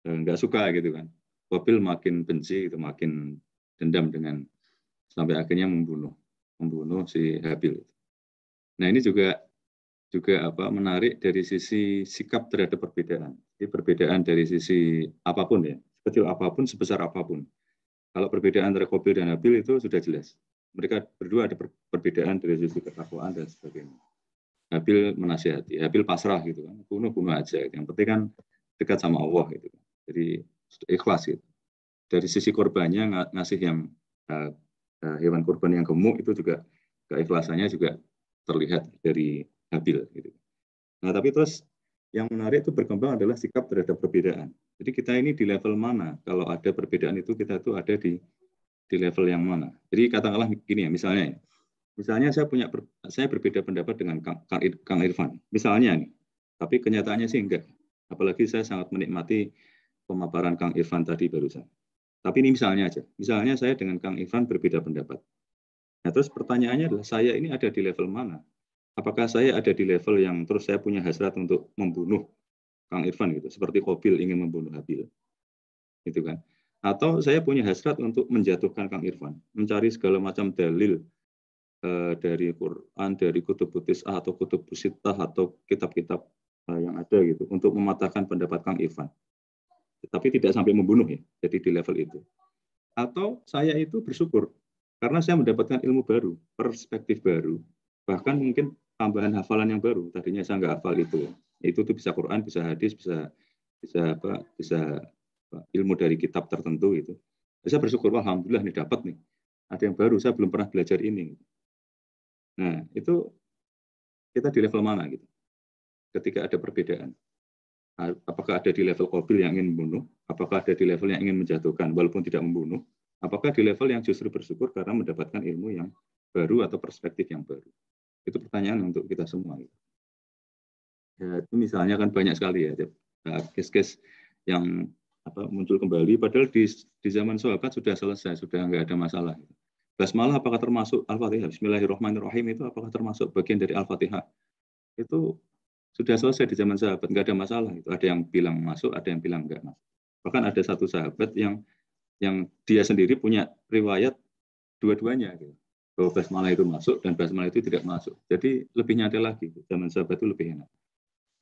nggak suka gitu kan. Qabil makin benci, itu makin dendam dengan sampai akhirnya membunuh si Habil. Nah, ini juga menarik dari sisi sikap terhadap perbedaan. Jadi perbedaan dari sisi apapun ya, kecil apapun, sebesar apapun. Kalau perbedaan antara Qabil dan Habil itu sudah jelas. Mereka berdua ada perbedaan dari sisi ketakwaan dan sebagainya. Habil menasihati, Habil pasrah gitu kan, bunuh aja. Yang penting kan dekat sama Allah gitu. Jadi ikhlas gitu. Dari sisi korbannya ngasih yang hewan kurban yang gemuk itu juga keikhlasannya juga terlihat dari Habil gitu. Nah, tapi terus yang menarik itu berkembang adalah sikap terhadap perbedaan. Jadi kita ini di level mana? Kalau ada perbedaan itu kita tuh ada di level yang mana? Jadi katakanlah gini ya, misalnya saya berbeda pendapat dengan Kang Irfan, misalnya nih. Tapi kenyataannya sih enggak. Apalagi saya sangat menikmati pemaparan Kang Irfan tadi barusan. Tapi ini misalnya aja. Misalnya saya dengan Kang Irfan berbeda pendapat. Nah, terus pertanyaannya adalah saya ini ada di level mana? Apakah saya ada di level yang terus saya punya hasrat untuk membunuh Kang Irfan gitu, seperti Qabil ingin membunuh Habil, gitu kan? Atau saya punya hasrat untuk menjatuhkan Kang Irfan, mencari segala macam dalil dari Quran, dari kutub Tis'ah atau kutub Sittah atau kitab-kitab yang ada gitu, untuk mematahkan pendapat Kang Irfan. Tapi tidak sampai membunuh ya, jadi di level itu. Atau saya itu bersyukur karena saya mendapatkan ilmu baru, perspektif baru, bahkan mungkin tambahan hafalan yang baru. Tadinya saya nggak hafal itu. Itu tuh bisa Quran, bisa hadis, bisa ilmu dari kitab tertentu itu. Saya bersyukur, alhamdulillah nih dapat nih. Ada yang baru, saya belum pernah belajar ini. Nah, itu kita di level mana gitu? Ketika ada perbedaan. Apakah ada di level Qabil yang ingin membunuh? Apakah ada di level yang ingin menjatuhkan walaupun tidak membunuh? Apakah di level yang justru bersyukur karena mendapatkan ilmu yang baru atau perspektif yang baru? Itu pertanyaan untuk kita semua. Ya, itu misalnya kan banyak sekali ya case-case yang muncul kembali. Padahal di zaman sahabat sudah selesai, sudah nggak ada masalah. Basmalah apakah termasuk Al-Fatihah? Bismillahirrahmanirrahim itu apakah termasuk bagian dari Al-Fatihah? Itu sudah selesai di zaman sahabat, nggak ada masalah. Itu ada yang bilang masuk, ada yang bilang nggak masuk. Bahkan ada satu sahabat yang dia sendiri punya riwayat dua-duanya, gitu. Bahwa basmalah itu masuk dan basmalah itu tidak masuk. Jadi lebih nyantai lagi. Zaman sahabat itu lebih enak.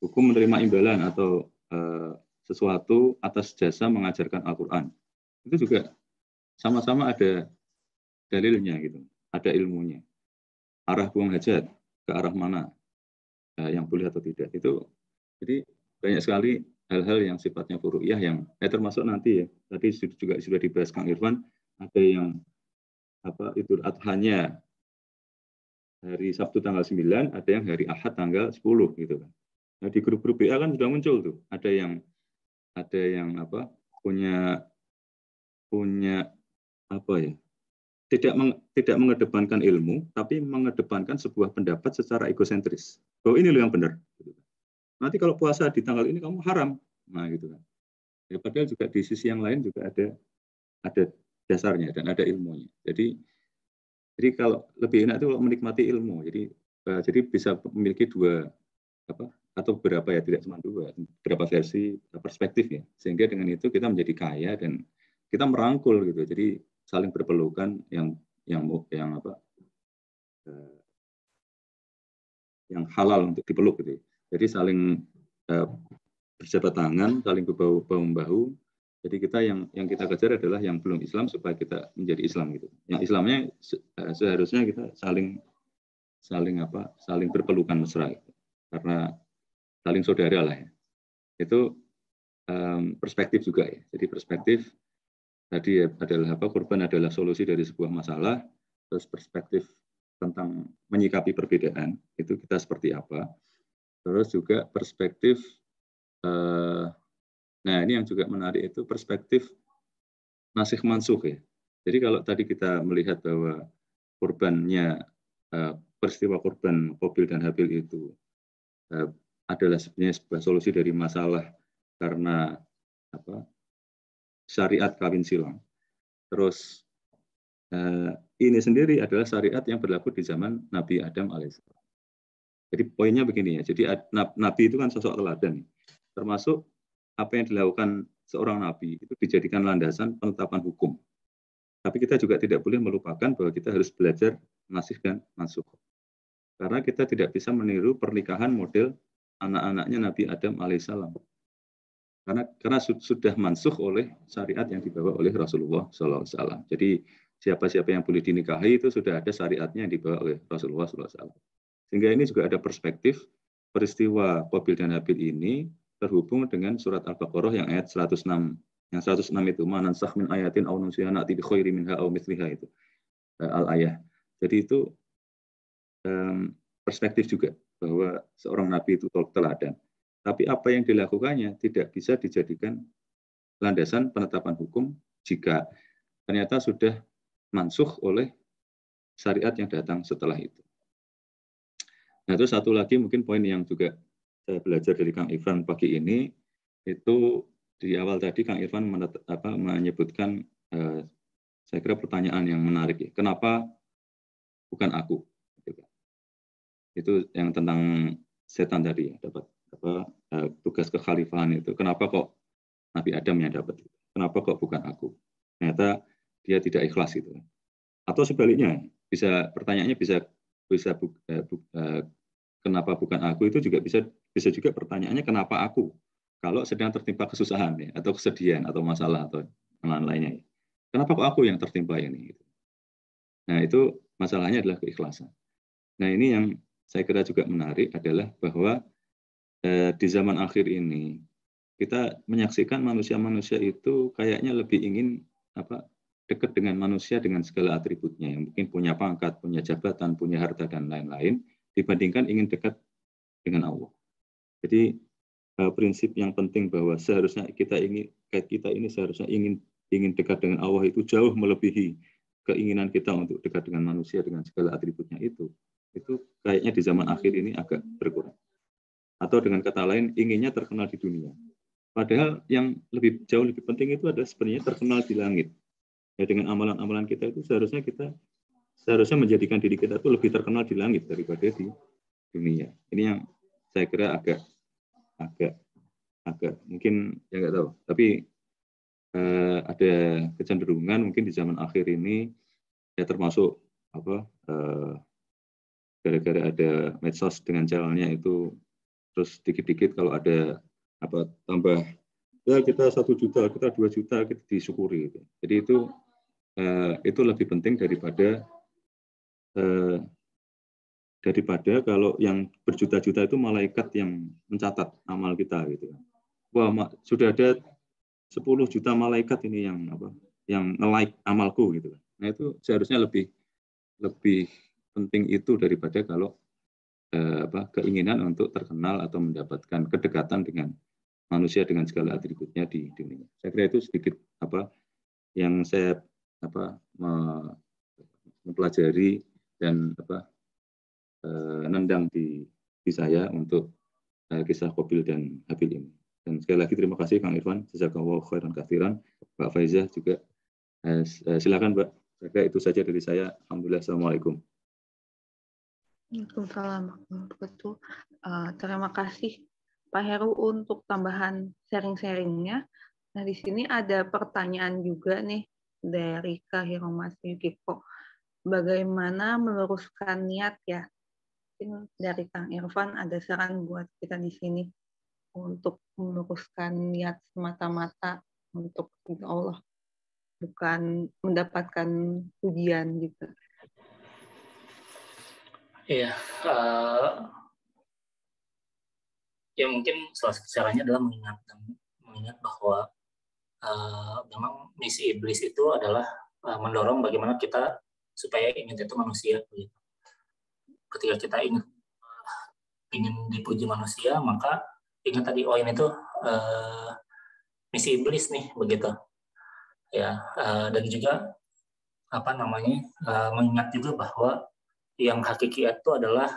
Hukum menerima imbalan atau sesuatu atas jasa mengajarkan Al-Quran. Itu juga sama-sama ada dalilnya, gitu. Ada ilmunya. Arah buang hajat ke arah mana yang boleh atau tidak. Itu jadi banyak sekali hal-hal yang sifatnya furu'iyah yang termasuk nanti ya. Tadi juga sudah dibahas Kang Irfan, ada yang Idul Adhanya hari Sabtu tanggal 9, ada yang hari Ahad tanggal 10 gitu kan. Nah, di grup-grup BA kan sudah muncul tuh. Ada yang punya tidak mengedepankan ilmu, tapi mengedepankan sebuah pendapat secara egosentris. Bahwa ini loh yang benar. Nanti kalau puasa di tanggal ini kamu haram. Nah, gitu kan. Ya, padahal juga di sisi yang lain juga ada dasarnya dan ada ilmunya. Jadi Jadi kalau lebih enak itu kalau menikmati ilmu. Jadi bisa memiliki dua atau beberapa ya, tidak cuma dua, beberapa versi perspektif ya. Sehingga dengan itu kita menjadi kaya dan kita merangkul gitu. Jadi saling berpelukan yang halal untuk dipeluk gitu. Jadi saling berjabat tangan, saling bahu-membahu. Jadi kita yang kita kejar adalah yang belum Islam supaya kita menjadi Islam gitu. Yang Islamnya seharusnya kita saling berpelukan mesra gitu. Karena saling saudara lah ya. Itu perspektif juga ya. Jadi perspektif tadi adalah korban adalah solusi dari sebuah masalah, terus perspektif tentang menyikapi perbedaan itu kita seperti apa. Terus juga perspektif nah ini yang juga menarik itu perspektif nasikh mansukh ya. Jadi kalau tadi kita melihat bahwa korbannya peristiwa korban Qabil dan Habil itu adalah sebenarnya sebuah solusi dari masalah karena syariat kawin silang. Terus ini sendiri adalah syariat yang berlaku di zaman Nabi Adam alaihissalam. Jadi poinnya begini ya. Jadi Nabi itu kan sosok teladan, termasuk apa yang dilakukan seorang Nabi itu dijadikan landasan penetapan hukum. Tapi kita juga tidak boleh melupakan bahwa kita harus belajar nasikh dan mansukh. Karena kita tidak bisa meniru pernikahan model anak-anaknya Nabi Adam alaihissalam. Karena sudah mansukh oleh syariat yang dibawa oleh Rasulullah SAW. Jadi siapa-siapa yang boleh dinikahi itu sudah ada syariatnya yang dibawa oleh Rasulullah SAW. Sehingga ini juga ada perspektif peristiwa Qabil dan Habil ini terhubung dengan surat Al-Baqarah yang ayat 106. Yang 106 itu manansakh min ayatin aw nunsiha na'ti bi khairi minha aw mithliha itu. Al-ayah. Jadi itu perspektif juga bahwa seorang nabi itu teladan. Tapi apa yang dilakukannya tidak bisa dijadikan landasan penetapan hukum jika ternyata sudah mansukh oleh syariat yang datang setelah itu. Nah, itu satu lagi mungkin poin yang juga saya belajar dari Kang Irfan pagi ini, itu di awal tadi Kang Irfan menyebutkan saya kira pertanyaan yang menarik ya. Kenapa bukan aku? Itu yang tentang setan tadi ya, dapat tugas kekhalifahan itu. Kenapa kok Nabi Adam yang dapat? Kenapa kok bukan aku? Ternyata dia tidak ikhlas itu. Atau sebaliknya, pertanyaannya bisa kenapa bukan aku itu juga bisa juga pertanyaannya kenapa aku? Kalau sedang tertimpa kesusahan ya, atau kesedihan atau masalah atau lain-lainnya. Kenapa kok aku yang tertimpa ini? Nah, itu masalahnya adalah keikhlasan. Nah, ini yang saya kira juga menarik adalah bahwa di zaman akhir ini kita menyaksikan manusia-manusia itu kayaknya lebih ingin dekat dengan manusia dengan segala atributnya, yang mungkin punya pangkat, punya jabatan, punya harta dan lain-lain, dibandingkan ingin dekat dengan Allah. Jadi prinsip yang penting bahwa seharusnya kita ini seharusnya ingin dekat dengan Allah itu jauh melebihi keinginan kita untuk dekat dengan manusia dengan segala atributnya itu kayaknya di zaman akhir ini agak berkurang. Atau dengan kata lain, inginnya terkenal di dunia. Padahal yang jauh lebih penting itu adalah sebenarnya terkenal di langit. Ya, dengan amalan-amalan kita itu seharusnya menjadikan diri kita itu lebih terkenal di langit daripada di dunia. Ini yang saya kira agak mungkin ya nggak tahu. Tapi ada kecenderungan mungkin di zaman akhir ini ya termasuk gara-gara ada medsos dengan channelnya itu, terus dikit-dikit kalau ada tambah ya kita 1 juta, kita 2 juta, kita disyukuri gitu. Jadi itu lebih penting daripada kalau yang berjuta-juta itu malaikat yang mencatat amal kita gitu. Wah, sudah ada 10 juta malaikat ini yang nge-like amalku gitu. Nah, itu seharusnya lebih penting itu daripada kalau keinginan untuk terkenal atau mendapatkan kedekatan dengan manusia dengan segala atributnya di dunia. Saya kira itu sedikit yang saya mempelajari dan nendang di saya untuk kisah Qabil dan Habil ini. Dan sekali lagi terima kasih Kang Irfan, jazakallahu khairan katsiran. Mbak Faizah juga silakan Mbak Saya kira itu saja dari saya. Alhamdulillah. Assalamualaikum. Waalaikumsalam. Betul. Terima kasih Pak Heru untuk tambahan sharing-sharingnya. Nah, di sini ada pertanyaan juga nih dari Kak Hiromas Yukiko. Bagaimana meluruskan niat ya? Dari Kang Irfan ada saran buat kita di sini untuk meluruskan niat semata-mata untuk Allah, bukan mendapatkan pujian gitu. Iya, ya mungkin salah satu caranya adalah mengingat bahwa memang misi iblis itu adalah mendorong bagaimana kita supaya ingat itu manusia. Gitu. Ketika kita ingin dipuji manusia, maka ingat tadi ini tuh misi iblis nih begitu. Ya, dan juga mengingat juga bahwa yang hakiki itu adalah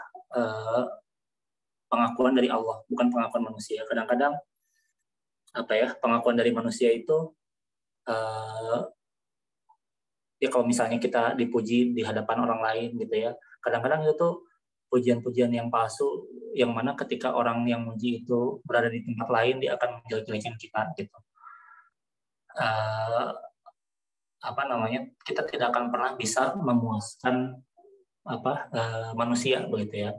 pengakuan dari Allah, bukan pengakuan manusia. Kadang-kadang pengakuan dari manusia itu ya kalau misalnya kita dipuji di hadapan orang lain gitu ya, kadang-kadang itu pujian-pujian yang palsu, yang mana ketika orang yang muji itu berada di tempat lain dia akan menjelek-jelekan kita gitu. Kita tidak akan pernah bisa memuaskan manusia begitu ya,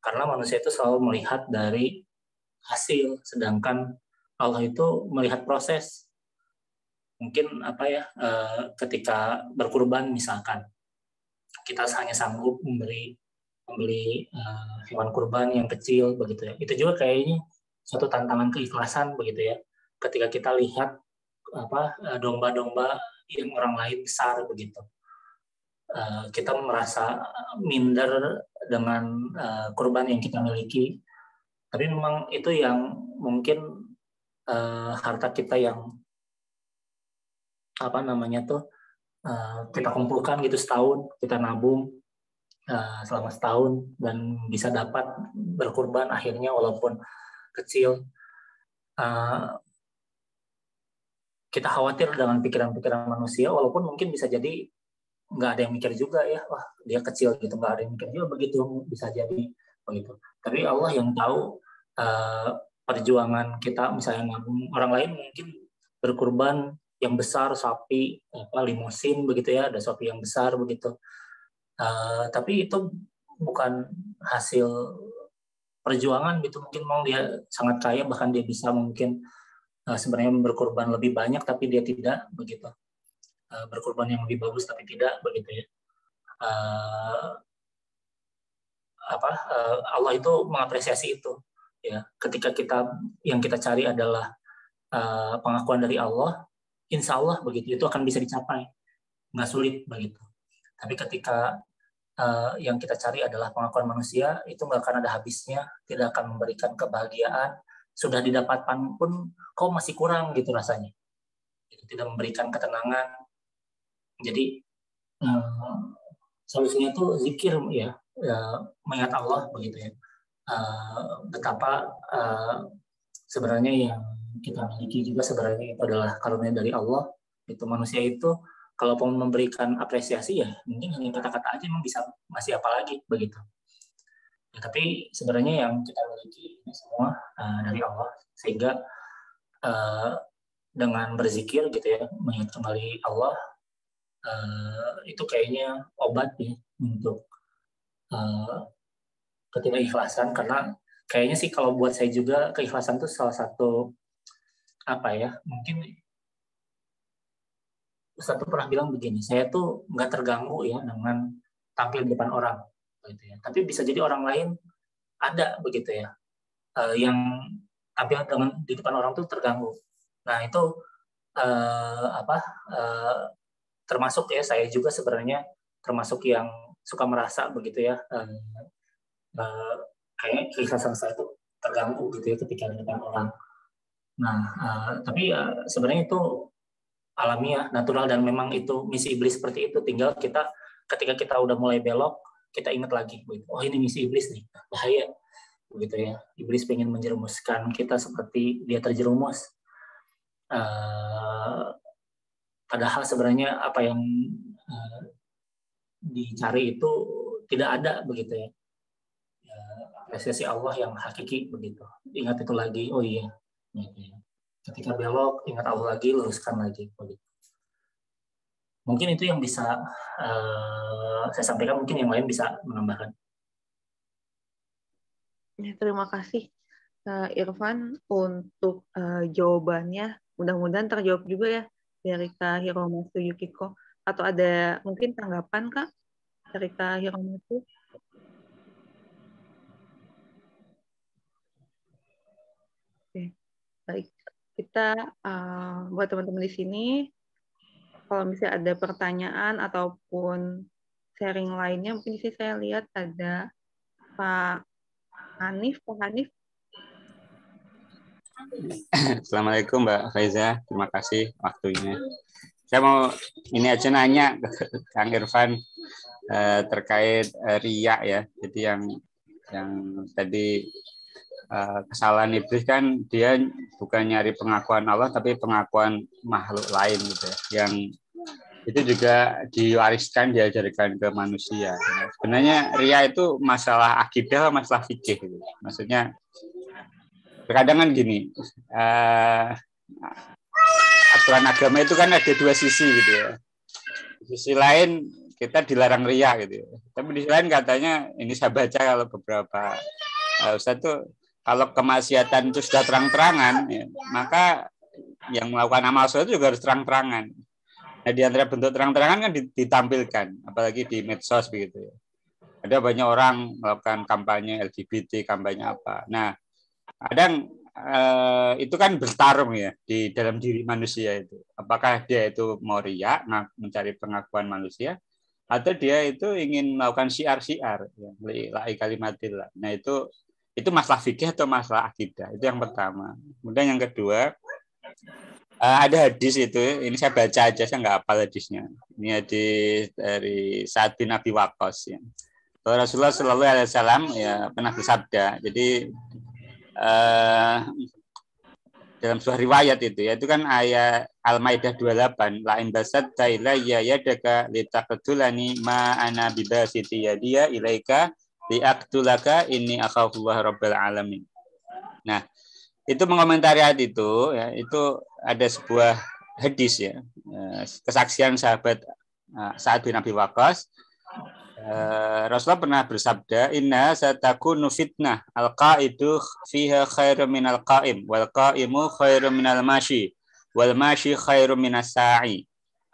karena manusia itu selalu melihat dari hasil, sedangkan Allah itu melihat proses. Mungkin ketika berkurban misalkan kita hanya sanggup membeli hewan kurban yang kecil begitu ya, itu juga kayaknya suatu tantangan keikhlasan begitu ya, ketika kita lihat domba-domba yang orang lain besar begitu, kita merasa minder dengan kurban yang kita miliki, tapi memang itu yang mungkin harta kita yang kita kumpulkan gitu setahun, kita nabung selama setahun dan bisa dapat berkurban akhirnya walaupun kecil. Kita khawatir dengan pikiran-pikiran manusia, walaupun mungkin bisa jadi nggak ada yang mikir juga ya, wah dia kecil gitu, nggak ada yang mikir juga begitu, bisa jadi begitu. Tapi Allah yang tahu perjuangan kita, misalnya nabung, orang lain mungkin berkurban yang besar, sapi limosin begitu ya, ada sapi yang besar begitu, tapi itu bukan hasil perjuangan gitu, mungkin mau dia sangat kaya, bahkan dia bisa mungkin sebenarnya berkorban lebih banyak tapi dia tidak begitu, berkorban yang lebih bagus tapi tidak begitu ya. Allah itu mengapresiasi itu ya, ketika yang kita cari adalah pengakuan dari Allah, insya Allah begitu itu akan bisa dicapai, nggak sulit begitu. Tapi ketika yang kita cari adalah pengakuan manusia, itu nggak akan ada habisnya, tidak akan memberikan kebahagiaan, sudah didapatkan pun kok masih kurang gitu rasanya, itu tidak memberikan ketenangan. Jadi solusinya itu zikir ya, mengingat Allah begitu ya. Betapa sebenarnya yang kita miliki juga sebenarnya itu adalah karunia dari Allah. Itu manusia itu kalau mau memberikan apresiasi ya mungkin hanya kata-kata aja, memang bisa masih apa lagi begitu. Ya, tapi sebenarnya yang kita miliki ini semua dari Allah, sehingga dengan berzikir gitu ya, mengingat kembali Allah, itu kayaknya obat ya untuk ketidakikhlasan. Karena kayaknya sih kalau buat saya juga keikhlasan itu salah satu mungkin Ustaz pernah bilang begini, saya tuh nggak terganggu ya dengan tampil di depan orang, gitu ya. Tapi bisa jadi orang lain ada begitu ya, yang tampil di depan orang tuh terganggu. Nah itu termasuk ya, saya juga sebenarnya termasuk yang suka merasa begitu ya, kayak keikhlasan saya tuh terganggu gitu ya ketika di depan orang. Nah tapi sebenarnya itu alamiah, natural, dan memang itu misi iblis seperti itu. Tinggal kita ketika kita udah mulai belok, kita ingat lagi, oh ini misi iblis nih, bahaya begitu ya. Iblis pengen menjerumuskan kita seperti dia terjerumus. Padahal sebenarnya apa yang dicari itu tidak ada begitu ya. Apresiasi Allah yang hakiki begitu. Ingat itu lagi, oh iya. Ketika belok, ingat Allah lagi, luruskan lagi begitu. Mungkin itu yang bisa saya sampaikan, mungkin yang lain bisa menambahkan. Ya, terima kasih Irfan untuk jawabannya. Mudah-mudahan terjawab juga ya dari Kak Hiromatsu Yukiko. Atau ada mungkin tanggapan Kak dari Kak Hiromatsu? Oke, baik. Kita buat teman-teman di sini, kalau misalnya ada pertanyaan ataupun sharing lainnya, mungkin di sini saya lihat ada Pak Hanif. Assalamualaikum Mbak Faiza, terima kasih waktunya. Saya mau ini aja nanya ke Kang Irfan terkait riya ya. Jadi yang tadi kesalahan iblis kan dia bukan nyari pengakuan Allah tapi pengakuan makhluk lain gitu ya. Yang itu juga diwariskan, diajarkan ke manusia. Sebenarnya riya itu masalah akidah, masalah fikih gitu. Maksudnya terkadang kan gini, aturan agama itu kan ada dua sisi gitu ya. Di sisi lain kita dilarang riya gitu ya. Tapi di sisi lain katanya, ini saya baca kalau beberapa Ustaz tuh, kalau kemaksiatan itu sudah terang-terangan, ya, maka yang melakukan amal soleh itu juga harus terang-terangan. Nah, di antara bentuk terang-terangan kan ditampilkan, apalagi di medsos begitu ya. Ada banyak orang melakukan kampanye LGBT, kampanye apa. Nah, kadang itu kan bertarung ya di dalam diri manusia itu. Apakah dia itu mau riya, mencari pengakuan manusia, atau dia itu ingin melakukan syiar-syiar, ya, lillahi kalimatillah. Nah, itu masalah fikih atau masalah akidah. Itu yang pertama. Kemudian yang kedua, ada hadis itu, ini saya baca aja, saya nggak hafal hadisnya. Ini hadis dari Sa'ad bin Abi Waqqas ya. Rasulullah Shallallahu Alaihi Wasallam ya pernah bersabda. Jadi dalam sebuah riwayat itu kan ayat Al-Maidah 28, la in basatta ilayya yadaka litaqtulani ma ana bibasiti yadiya ilaika liaqtulaka inni akhafullah rabbil alamin. Nah, itu mengomentari ayat itu ya, itu ada sebuah hadis ya, kesaksian sahabat Sa'ad bin Abi Waqqas. Rasulullah pernah bersabda, inna satakunu fitnah al-qa'idu fiha khairu minal qa'im wal qa'imu khairu minal mashi wal mashi khairu minas sa'i.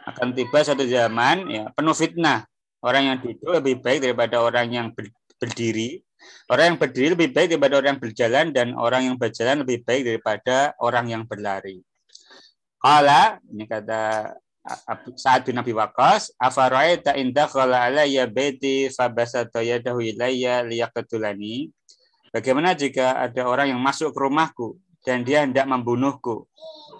Akan tiba satu zaman ya penuh fitnah. Orang yang duduk lebih baik daripada orang yang berdiri. Orang yang berdiri lebih baik daripada orang yang berjalan, dan orang yang berjalan lebih baik daripada orang yang berlari. Qala, ini kata Sa'ad bin Abi Waqqas, afara'aita in dakhala alayya baiti fabasata yadahu ilayya liyaqtulani. Bagaimana jika ada orang yang masuk ke rumahku dan dia hendak membunuhku?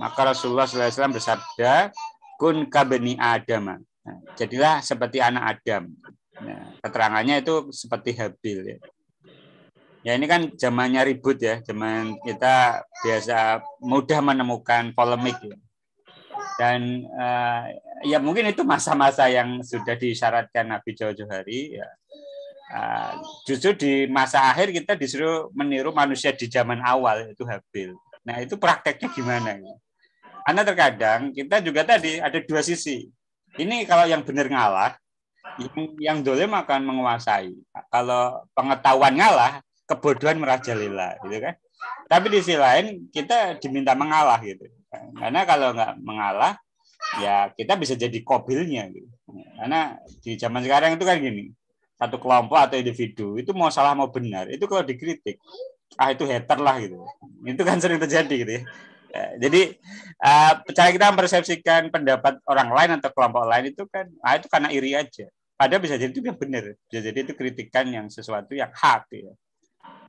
Maka Rasulullah SAW bersabda, kun kabni Adam. Nah, jadilah seperti anak Adam. Nah, keterangannya itu seperti Habil ya. Ya ini kan zamannya ribut ya, zaman kita biasa mudah menemukan polemik ya. Dan ya mungkin itu masa-masa yang sudah disyaratkan Nabi jauh-jauh hari ya. Justru di masa akhir kita disuruh meniru manusia di zaman awal, itu Habil. Nah itu prakteknya gimana? Karena terkadang kita juga tadi ada dua sisi. Ini kalau yang benar ngalah, yang dolim akan menguasai. Kalau pengetahuan ngalah, kebodohan merajalela, gitu kan? Tapi di sisi lain kita diminta mengalah gitu. Karena kalau nggak mengalah, ya kita bisa jadi kobilnya gitu. Karena di zaman sekarang itu kan gini, satu kelompok atau individu itu mau salah mau benar, itu kalau dikritik, itu hater lah gitu. Itu kan sering terjadi gitu ya. Jadi cara kita mempersepsikan pendapat orang lain atau kelompok lain itu kan, itu karena iri aja. Padahal bisa jadi itu yang benar, bisa jadi itu kritikan yang sesuatu yang hak ya.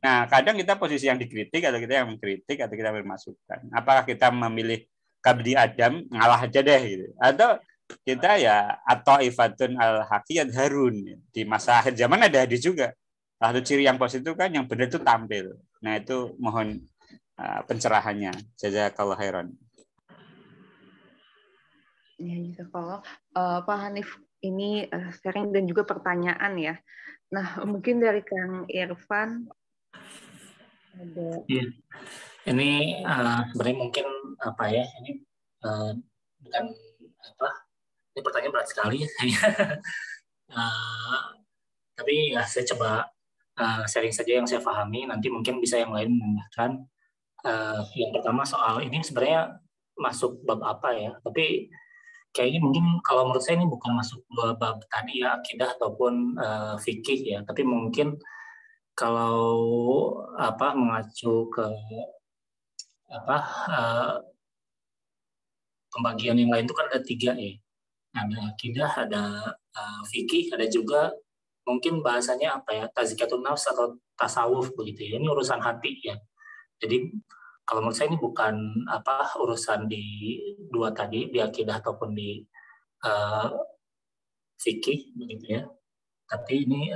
Nah, kadang kita posisi yang dikritik atau kita yang mengkritik atau kita bermasukan. Apakah kita memilih kabdi Adam, ngalah aja deh gitu. Atau kita ya atau ifatun al-haqiyat harun. Di masa akhir zaman ada hadis juga. Salah satu ciri yang positif kan yang benar itu tampil. Nah, itu mohon pencerahannya. Jazakallahu khairan. Ya, jazakallah. Pak Hanif ini sharing dan juga pertanyaan ya. Nah, mungkin dari Kang Irfan ada. Iya. Ini sebenarnya mungkin apa ya? Ini bukan apa? Ini pertanyaan berat sekali ya. Tapi ya saya coba sharing saja yang saya pahami. Nanti mungkin bisa yang lain menambahkan. Yang pertama soal ini sebenarnya masuk bab apa ya? Tapi kayaknya mungkin kalau menurut saya ini bukan masuk dua bab tadi ya, akidah ataupun fikih ya. Tapi mungkin kalau apa mengacu ke apa pembagian yang lain itu kan ada 3 ya. Ada akidah, ada fikih, ada juga mungkin bahasanya apa ya, tazkiyatun nafs atau tasawuf begitu ya. Ini urusan hati ya. Jadi kalau menurut saya ini bukan apa urusan di 2 tadi, di akidah ataupun di fikih begitu ya. Tapi ini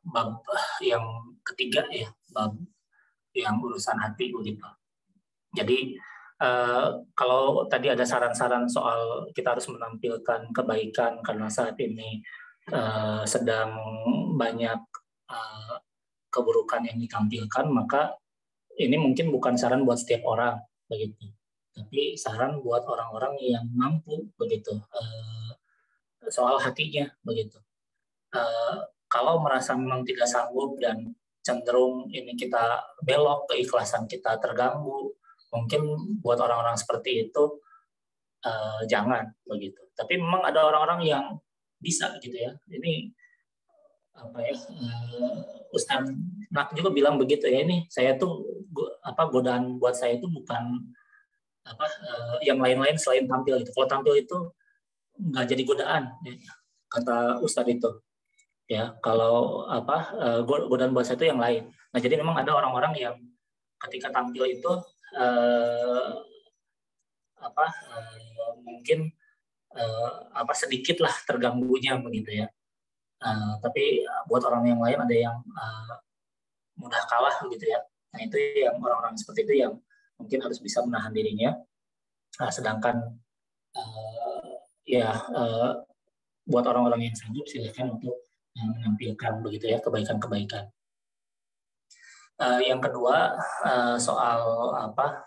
bab yang ketiga ya, bab yang urusan hati begitu. Jadi kalau tadi ada saran-saran soal kita harus menampilkan kebaikan karena saat ini sedang banyak keburukan yang ditampilkan, maka ini mungkin bukan saran buat setiap orang begitu, tapi saran buat orang-orang yang mampu begitu soal hatinya begitu. Kalau merasa memang tidak sanggup dan cenderung ini kita belok, keikhlasan kita terganggu, mungkin buat orang-orang seperti itu jangan begitu. Tapi memang ada orang-orang yang bisa gitu ya. Ini apa ya? Ustaz Nak juga bilang begitu ya. Ini saya tuh apa godaan buat saya itu bukan apa yang lain-lain selain tampil gitu. Kalau tampil itu nggak jadi godaan, ya, kata Ustaz itu. Ya, kalau apa godaan buat saya itu yang lain. Nah, jadi memang ada orang-orang yang ketika tampil itu mungkin apa sedikit lah terganggunya begitu ya. Tapi buat orang yang lain ada yang mudah kalah gitu ya. Nah, itu yang orang-orang seperti itu yang mungkin harus bisa menahan dirinya. Sedangkan buat orang-orang yang sanggup silakan untuk menampilkan begitu ya kebaikan-kebaikan. Yang kedua soal apa?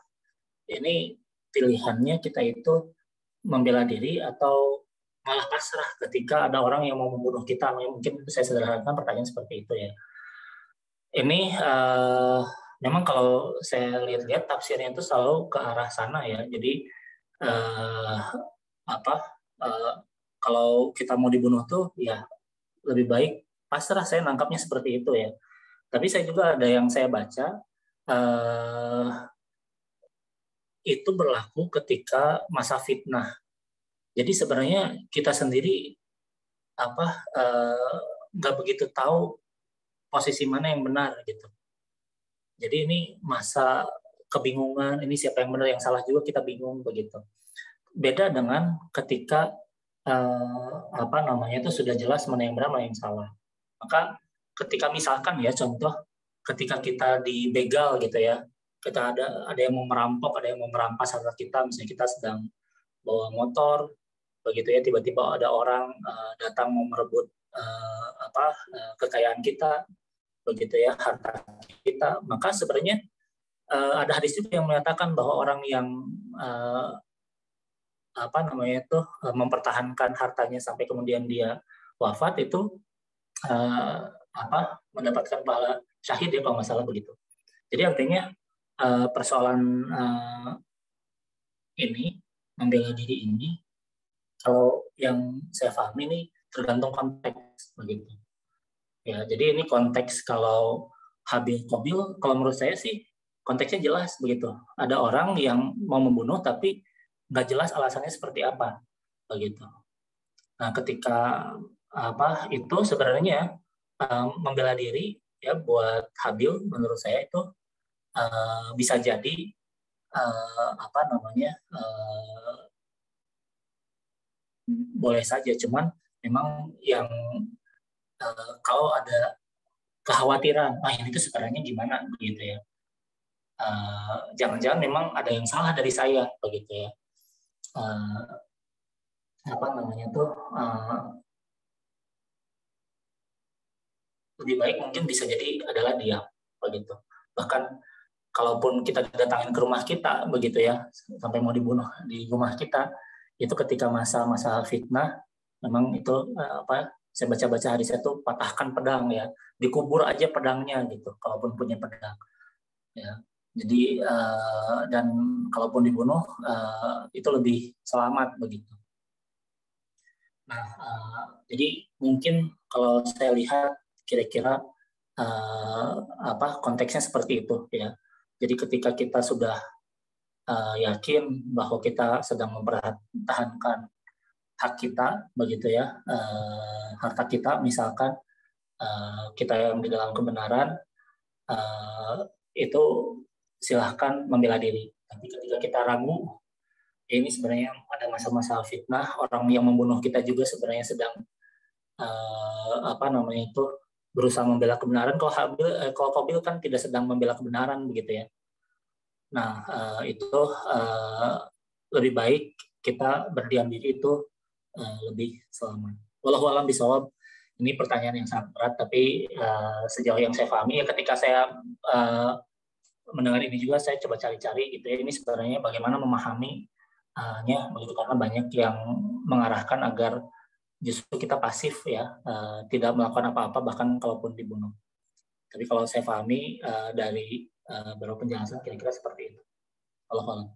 Ini pilihannya kita itu membela diri atau malah pasrah ketika ada orang yang mau membunuh kita. Mungkin saya sederhanakan pertanyaan seperti itu ya. Ini memang kalau saya lihat tafsirnya itu selalu ke arah sana ya. Jadi kalau kita mau dibunuh tuh ya lebih baik pasrah, saya nangkapnya seperti itu ya. Tapi saya juga ada yang saya baca itu berlaku ketika masa fitnah. Jadi sebenarnya kita sendiri nggak begitu tahu posisi mana yang benar gitu. Jadi ini masa kebingungan, ini siapa yang benar yang salah juga kita bingung begitu. Beda dengan ketika itu sudah jelas mana yang benar mana yang salah. Maka ketika misalkan ya contoh ketika kita dibegal gitu ya, kita ada yang mau merampok, ada yang mau merampas harta kita, misalnya kita sedang bawa motor begitu ya, tiba-tiba ada orang datang mau merebut kekayaan kita begitu ya, harta kita, maka sebenarnya ada hadis juga yang menyatakan bahwa orang yang mempertahankan hartanya sampai kemudian dia wafat itu mendapatkan pahala syahid ya kalau nggak salah begitu. Jadi artinya persoalan ini membela diri ini kalau yang saya pahami ini tergantung konteks begitu. Ya, jadi ini konteks kalau Habil Qabil, kalau menurut saya sih konteksnya jelas begitu. Ada orang yang mau membunuh tapi nggak jelas alasannya seperti apa begitu. Nah, ketika itu sebenarnya membela diri ya buat Habil menurut saya itu bisa jadi boleh saja, cuman memang yang kalau ada kekhawatiran, ini tuh sebenarnya gimana begitu ya. Jangan-jangan memang ada yang salah dari saya begitu ya. lebih baik mungkin bisa jadi adalah diam begitu. Bahkan kalaupun kita datangin ke rumah kita begitu ya, sampai mau dibunuh di rumah kita, itu ketika masa-masa fitnah, memang itu saya baca-baca hadisnya itu patahkan pedang ya, dikubur aja pedangnya gitu, kalaupun punya pedang. Ya, jadi dan kalaupun dibunuh itu lebih selamat begitu. Nah, jadi mungkin kalau saya lihat kira-kira konteksnya seperti itu ya. Jadi ketika kita sudah yakin bahwa kita sedang mempertahankan hak kita begitu ya, harta kita misalkan, kita yang di dalam kebenaran, itu silahkan membela diri. Tapi ketika kita ragu, ini sebenarnya ada masa-masa fitnah, orang yang membunuh kita juga sebenarnya sedang berusaha membela kebenaran. Kalau Qabil kan tidak sedang membela kebenaran begitu ya. Nah, itu lebih baik kita berdiam diri itu lebih selamat. Wallahu a'lam bishawab. Ini pertanyaan yang sangat berat, tapi sejauh yang saya pahami, ya ketika saya mendengar ini juga saya coba cari-cari gitu ya. Ini sebenarnya bagaimana memahaminya begitu, karena banyak yang mengarahkan agar justru kita pasif ya, tidak melakukan apa-apa bahkan kalaupun dibunuh. Tapi kalau saya pahami dari beberapa penjelasan kira-kira seperti itu. Allah.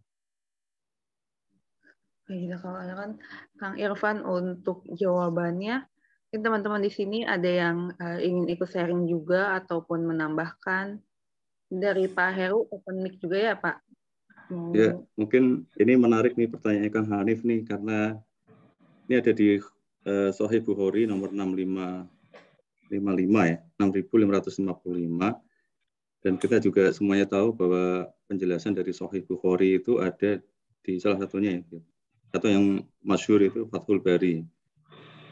Baik, kalau kan Kang Irfan untuk jawabannya, mungkin teman-teman di sini ada yang ingin ikut sharing juga ataupun menambahkan. Dari Pak Heru, open mic juga ya Pak? Ya, mungkin ini menarik nih pertanyaan Kang Hanif nih, karena ini ada di Sahih Bukhari nomor 6555 ya, 6555. Dan kita juga semuanya tahu bahwa penjelasan dari Sahih Bukhari itu ada di salah satunya ya, atau yang masyhur itu Fathul Bari,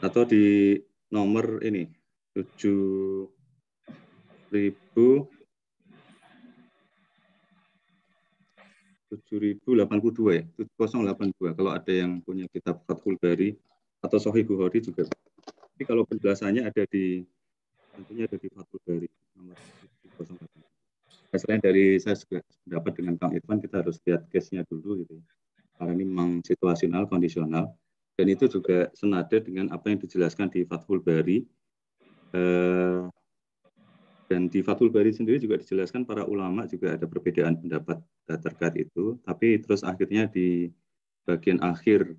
atau di nomor ini 7082 ya, 7082 kalau ada yang punya kitab Fathul Bari atau Sahih Bukhari juga. Tapi kalau penjelasannya tentunya ada di Fathul Bari nomor 7082. Selain dari saya juga pendapat dengan Kang Irfan, kita harus lihat case-nya dulu gitu ya. Karena ini memang situasional, kondisional, dan itu juga senada dengan apa yang dijelaskan di Fathul Bari. Dan di Fathul Bari sendiri juga dijelaskan para ulama juga ada perbedaan pendapat terkait itu, tapi terus akhirnya di bagian akhir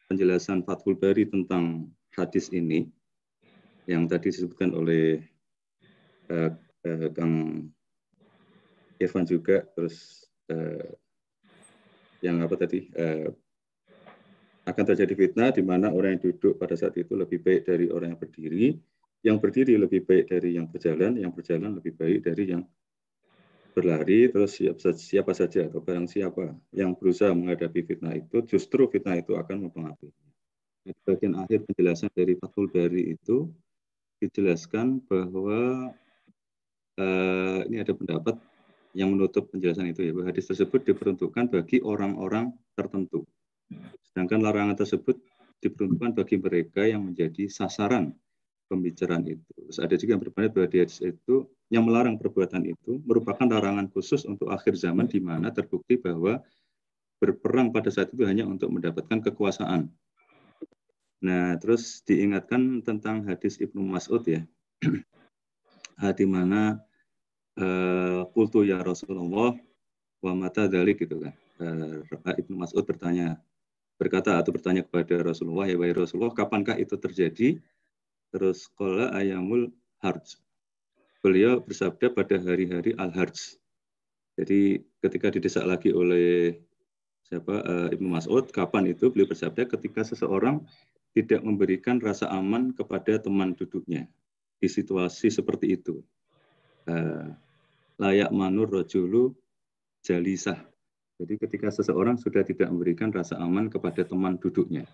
penjelasan Fathul Bari tentang hadis ini, yang tadi disebutkan oleh Kang Irfan juga, terus yang apa tadi, akan terjadi fitnah di mana orang yang duduk pada saat itu lebih baik dari orang yang berdiri lebih baik dari yang berjalan lebih baik dari yang berlari, terus siapa saja atau barang siapa yang berusaha menghadapi fitnah itu, justru fitnah itu akan mempengaruhi. Di bagian akhir penjelasan dari Fathul Bari itu dijelaskan bahwa ini ada pendapat yang menutup penjelasan itu ya, bahwa hadis tersebut diperuntukkan bagi orang-orang tertentu. Sedangkan larangan tersebut diperuntukkan bagi mereka yang menjadi sasaran pembicaraan itu. Terus ada juga yang berpendapat bahwa hadis itu yang melarang perbuatan itu merupakan larangan khusus untuk akhir zaman, di mana terbukti bahwa berperang pada saat itu hanya untuk mendapatkan kekuasaan. Nah, terus diingatkan tentang hadis Ibnu Mas'ud ya, di mana qultu ya Rasulullah wa mata dzalik gitu kan. Ibnu Mas'ud bertanya kepada Rasulullah, ya wahai Rasulullah, kapankah itu terjadi? Terus qala ayamul harj. Beliau bersabda pada hari-hari al-harj. Jadi ketika didesak lagi oleh Ibnu Mas'ud, kapan itu? Beliau bersabda ketika seseorang tidak memberikan rasa aman kepada teman duduknya di situasi seperti itu. Layak manur rajulu jalisah. Jadi ketika seseorang sudah tidak memberikan rasa aman kepada teman duduknya.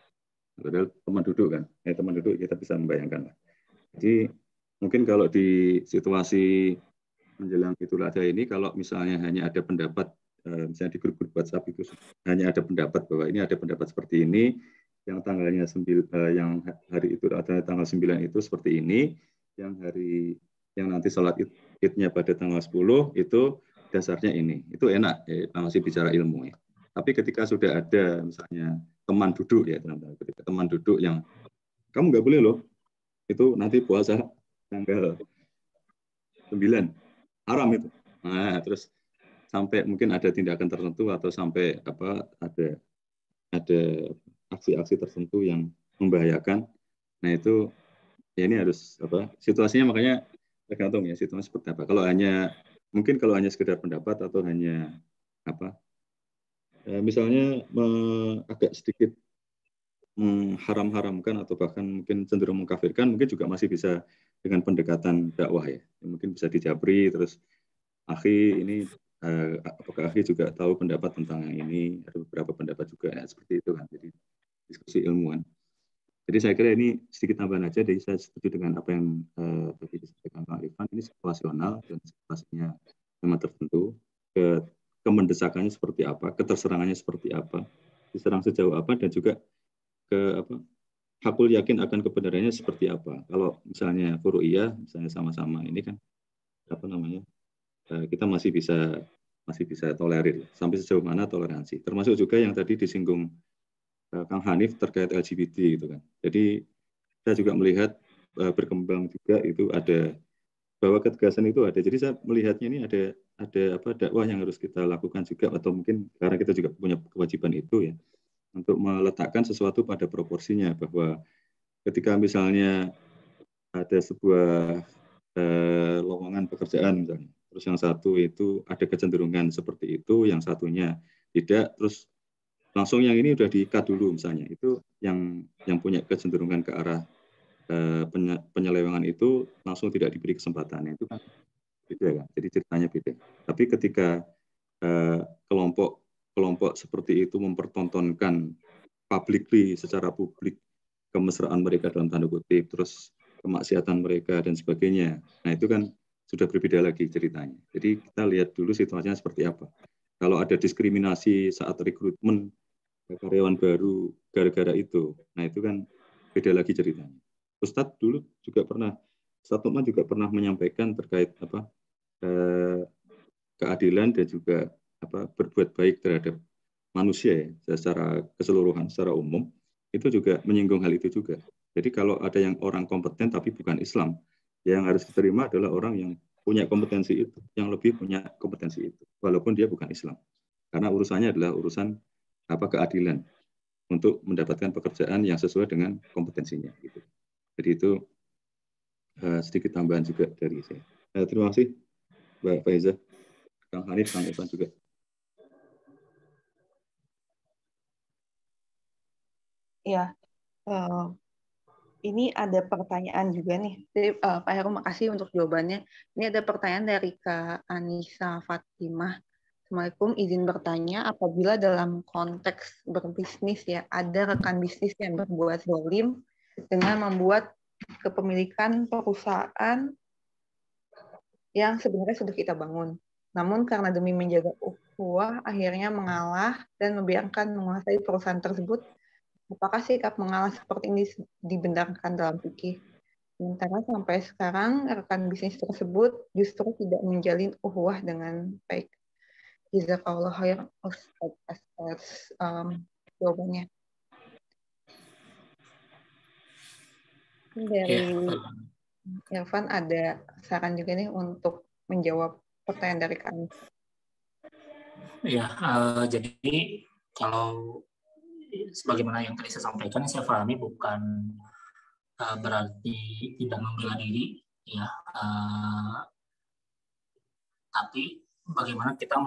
Padahal teman duduk kan, teman duduk kita bisa membayangkan. Jadi mungkin kalau di situasi menjelang Idul Adha ini, kalau misalnya hanya ada pendapat, misalnya di grup-grup WhatsApp itu hanya ada pendapat bahwa ini ada pendapat seperti ini, yang tanggalnya yang hari Idul Adha tanggal 9 itu seperti ini, yang hari yang nanti sholat idnya pada tanggal 10 itu dasarnya ini. Itu enak, masih bicara ilmu ya. Tapi ketika sudah ada misalnya teman duduk ya, ketika teman duduk yang kamu nggak boleh loh, itu nanti puasa tanggal 9, haram itu. Nah, terus sampai mungkin ada tindakan tertentu atau sampai ada aksi-aksi tertentu yang membahayakan. Nah, itu ya ini harus situasinya, makanya tergantung ya situasi seperti apa. Kalau hanya sekedar pendapat atau hanya misalnya agak sedikit mengharam-haramkan atau bahkan mungkin cenderung mengkafirkan, mungkin juga masih bisa dengan pendekatan dakwah ya. Mungkin bisa dijabri, terus ini apakah akhi juga tahu pendapat tentang yang ini, ada beberapa pendapat juga ya, seperti itu kan. Jadi diskusi ilmuwan. Jadi saya kira ini sedikit tambahan aja, jadi saya setuju dengan apa yang tadi disampaikan Pak Irfan, ini situasional dan situasinya memang tertentu, kemendesakannya seperti apa, keterserangannya seperti apa, diserang sejauh apa, dan juga hakul yakin akan kebenarannya seperti apa. Kalau misalnya furu'iyah, misalnya sama-sama ini kan kita masih bisa tolerir sampai sejauh mana toleransi. Termasuk juga yang tadi disinggung Kang Hanif terkait LGBT gitu kan. Jadi saya juga melihat berkembang juga itu ada bahwa ketegasan itu ada. Jadi saya melihatnya ini ada dakwah yang harus kita lakukan juga, atau mungkin karena kita juga punya kewajiban itu ya, untuk meletakkan sesuatu pada proporsinya, bahwa ketika misalnya ada sebuah lowongan pekerjaan misalnya, terus yang satu itu ada kecenderungan seperti itu, yang satunya tidak, terus langsung yang ini udah di-cut dulu misalnya, itu yang punya kecenderungan ke arah penyelewengan itu langsung tidak diberi kesempatan, itu kan beda kan, jadi ceritanya beda. Tapi ketika kelompok seperti itu mempertontonkan publicly, secara publik, kemesraan mereka dalam tanda kutip, terus kemaksiatan mereka dan sebagainya, nah itu kan sudah berbeda lagi ceritanya. Jadi kita lihat dulu situasinya seperti apa. Kalau ada diskriminasi saat rekrutmen karyawan baru gara-gara itu, nah itu kan beda lagi ceritanya. Ustadz dulu juga pernah menyampaikan terkait keadilan dan juga berbuat baik terhadap manusia ya, secara keseluruhan, secara umum, itu juga menyinggung hal itu juga. Jadi kalau ada yang orang kompeten tapi bukan Islam, yang harus diterima adalah orang yang punya kompetensi itu, yang lebih punya kompetensi itu, walaupun dia bukan Islam. Karena urusannya adalah urusan keadilan untuk mendapatkan pekerjaan yang sesuai dengan kompetensinya. Gitu. Jadi itu sedikit tambahan juga dari saya. Terima kasih Mbak Faiza, Kang Hanif, Kang Irfan juga. Ya, ini ada pertanyaan juga nih. Jadi, Pak Heru, makasih untuk jawabannya. Ini ada pertanyaan dari Kak Anissa Fatimah. Assalamualaikum, izin bertanya, apabila dalam konteks berbisnis ya, ada rekan bisnis yang berbuat zalim dengan membuat kepemilikan perusahaan yang sebenarnya sudah kita bangun. Namun karena demi menjaga ukhuwah, akhirnya mengalah dan membiarkan menguasai perusahaan tersebut. Apakah sikap mengalah seperti ini dibenarkan dalam fikih? Sementara sampai sekarang rekan bisnis tersebut justru tidak menjalin ukhuwah dengan baik. Jazakallah khair atas jawabannya. Dari Irfan ada saran juga nih untuk menjawab pertanyaan dari kami. Ya, jadi kalau sebagaimana yang tadi saya sampaikan, saya pahami bukan berarti tidak membela diri, ya. Tapi bagaimana kita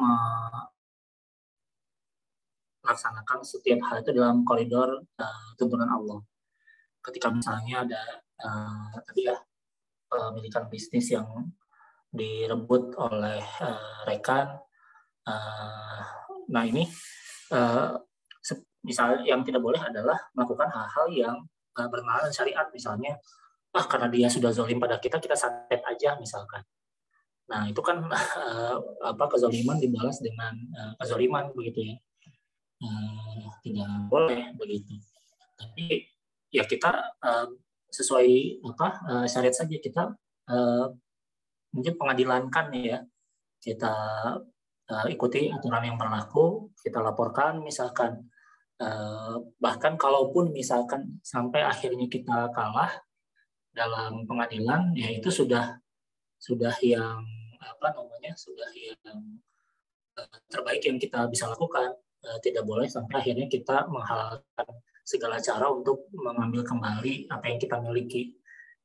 melaksanakan setiap hal itu dalam koridor tuntunan Allah. Ketika misalnya ada tadi ya pemilikan bisnis yang direbut oleh rekan, nah ini misalnya yang tidak boleh adalah melakukan hal-hal yang bertentangan syariat, misalnya karena dia sudah zalim pada kita santet aja misalkan. Nah itu kan kezaliman dibalas dengan kezaliman begitu ya, tidak boleh begitu. Tapi ya kita sesuai syariat saja, kita mungkin pengadilankan ya, kita ikuti aturan yang berlaku, kita laporkan misalkan. Bahkan kalaupun misalkan sampai akhirnya kita kalah dalam pengadilan, ya itu sudah yang sudah yang terbaik yang kita bisa lakukan. Tidak boleh sampai akhirnya kita menghalalkan segala cara untuk mengambil kembali apa yang kita miliki.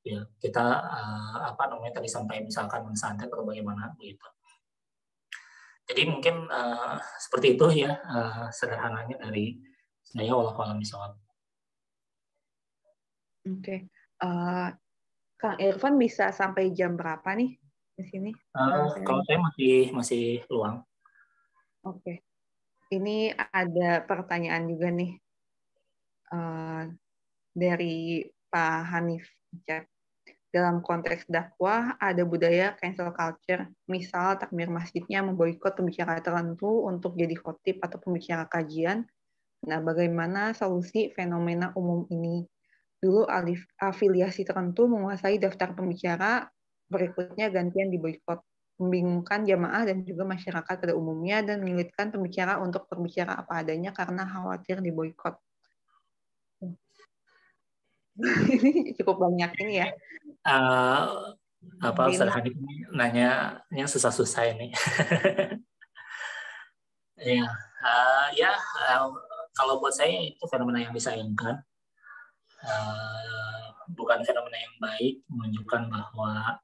Ya, kita tadi sampai misalkan mensantet atau bagaimana begitu. Jadi mungkin seperti itu ya sederhananya dari saya. Wallahu a'lam bishawab. Oke. Kang Irfan bisa sampai jam berapa nih di sini? Kalau saya masih luang. Oke. Ini ada pertanyaan juga nih dari Pak Hanif. Dalam konteks dakwah ada budaya cancel culture, misal takmir masjidnya memboikot pembicara tertentu untuk jadi khotib atau pembicara kajian. Nah, bagaimana solusi fenomena umum ini? Dulu afiliasi tertentu menguasai daftar pembicara, berikutnya gantian diboikot, membingungkan jamaah dan juga masyarakat pada umumnya dan menyulitkan pembicara untuk berbicara apa adanya karena khawatir diboikot. Ini cukup banyak ini ya. Ustaz Hanif ini nanya yang susah-susah ini. Kalau buat saya itu fenomena yang disayangkan, bukan fenomena yang baik, menunjukkan bahwa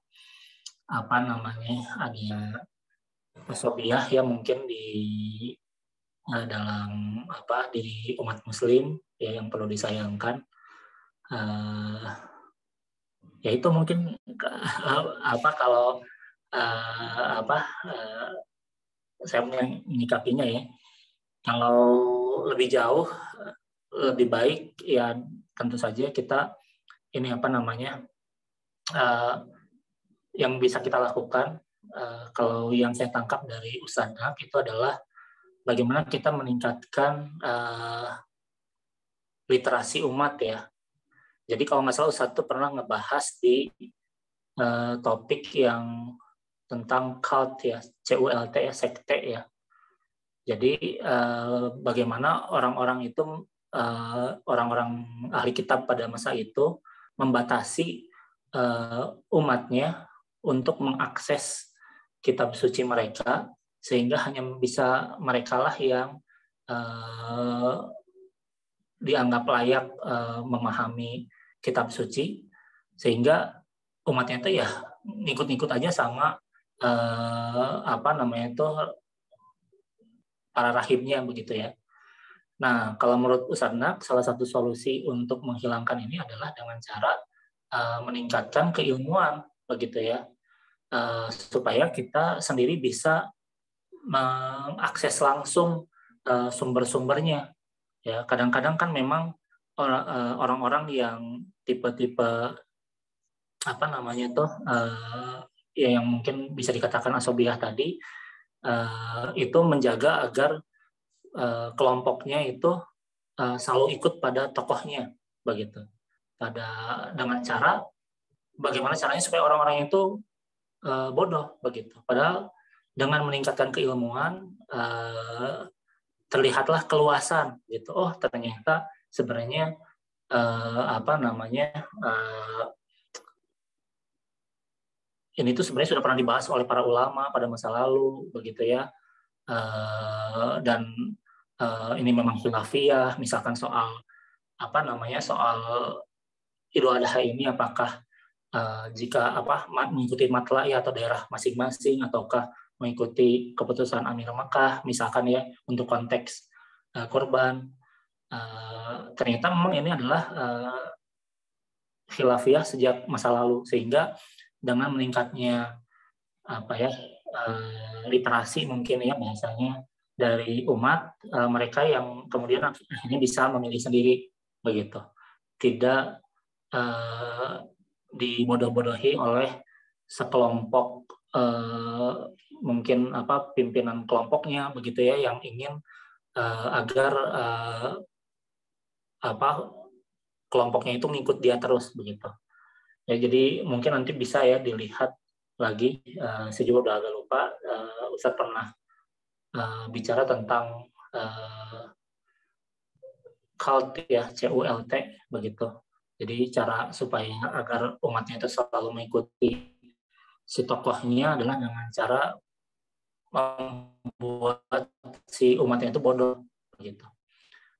ada wasobiyah ya mungkin di dalam di umat Muslim ya yang perlu disayangkan. Ya itu mungkin kalau saya menyikapinya ya, kalau lebih jauh lebih baik ya tentu saja kita ini yang bisa kita lakukan kalau yang saya tangkap dari Ustaz Nak itu adalah bagaimana kita meningkatkan literasi umat ya. Jadi kalau nggak salah Ustaz itu pernah ngebahas di topik yang tentang cult ya, CULT ya, sekte ya. Jadi bagaimana orang-orang itu, orang-orang ahli kitab pada masa itu membatasi umatnya untuk mengakses kitab suci mereka, sehingga hanya bisa merekalah yang dianggap layak memahami kitab suci, sehingga umatnya itu ya ngikut-ngikut aja sama para rahibnya begitu ya. Nah, kalau menurut Ustaz Nak, salah satu solusi untuk menghilangkan ini adalah dengan cara meningkatkan keilmuan begitu ya, supaya kita sendiri bisa mengakses langsung sumber-sumbernya. Ya, kadang-kadang kan memang orang-orang yang tipe-tipe yang mungkin bisa dikatakan asobiyah tadi itu menjaga agar kelompoknya itu selalu ikut pada tokohnya begitu. Dengan cara bagaimana caranya supaya orang-orang itu bodoh begitu. Padahal dengan meningkatkan keilmuan terlihatlah keluasan gitu. Oh, ternyata sebenarnya ini tuh sebenarnya sudah pernah dibahas oleh para ulama pada masa lalu begitu ya, dan ini memang khilafiyah, misalkan soal soal Idul Adha ini apakah jika mengikuti matla'i atau daerah masing-masing ataukah mengikuti keputusan Amir Mekah misalkan ya untuk konteks kurban. Ternyata memang ini adalah khilafiyah sejak masa lalu, sehingga dengan meningkatnya literasi mungkin ya bahasanya dari umat, mereka yang kemudian akhirnya bisa memilih sendiri begitu, tidak dibodoh-bodohi oleh sekelompok mungkin pimpinan kelompoknya begitu ya yang ingin agar kelompoknya itu ngikut dia terus begitu. Ya, jadi mungkin nanti bisa ya dilihat lagi, saya juga udah agak lupa, Ustadz pernah bicara tentang cult ya, CULT begitu. Jadi cara supaya agar umatnya itu selalu mengikuti si tokohnya adalah dengan cara membuat si umatnya itu bodoh gitu.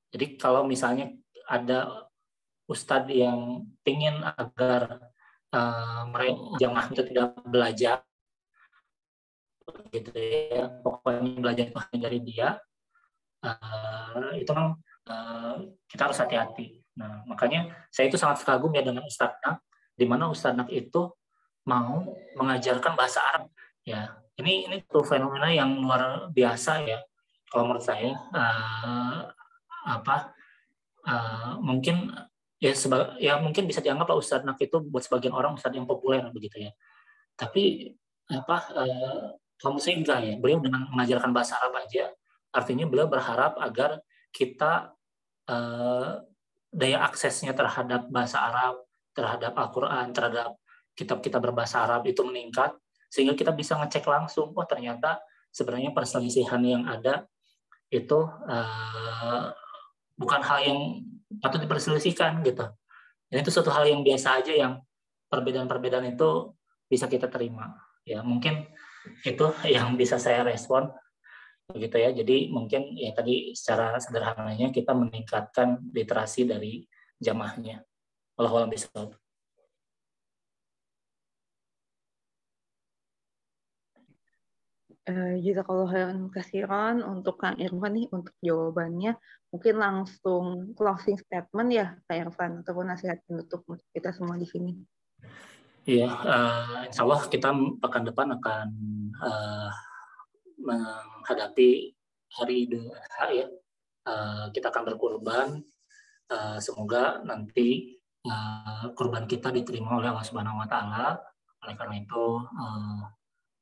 Jadi kalau misalnya ada ustadz yang ingin agar jamaah itu tidak belajar gitu ya, pokoknya belajar itu hanya dari dia, itu kan kita harus hati-hati. Nah, makanya saya itu sangat kagum ya dengan Ustadz Nak, di mana Ustadz Nak itu mau mengajarkan bahasa Arab. Ya, ini tuh fenomena yang luar biasa ya. Kalau menurut saya, mungkin ya mungkin bisa dianggap lah Ustadz Nak itu buat sebagian orang Ustadz yang populer begitu ya. Tapi kalau saya enggak ya, beliau dengan mengajarkan bahasa Arab aja, artinya beliau berharap agar kita daya aksesnya terhadap bahasa Arab, terhadap Al-Quran, terhadap kitab-kitab berbahasa Arab itu meningkat, sehingga kita bisa ngecek langsung, oh ternyata sebenarnya perselisihan yang ada itu bukan hal yang patut diperselisihkan gitu. Dan itu suatu hal yang biasa aja, yang perbedaan-perbedaan itu bisa kita terima. Ya mungkin itu yang bisa saya respon begitu ya. Jadi mungkin ya tadi secara sederhananya kita meningkatkan literasi dari jamaahnya. Wallahu a'lam bishawab. Jazakallahu khairan katsiran untuk Kang Irfan nih untuk jawabannya. Mungkin langsung closing statement ya Kang Irfan, ataupun nasihat penutup untuk kita semua di sini. Iya, insya Allah kita pekan depan akan menghadapi hari Idul Adha ya. Kita akan berkurban. Semoga nanti kurban kita diterima oleh Allah Subhanahu Wa Taala. Oleh karena itu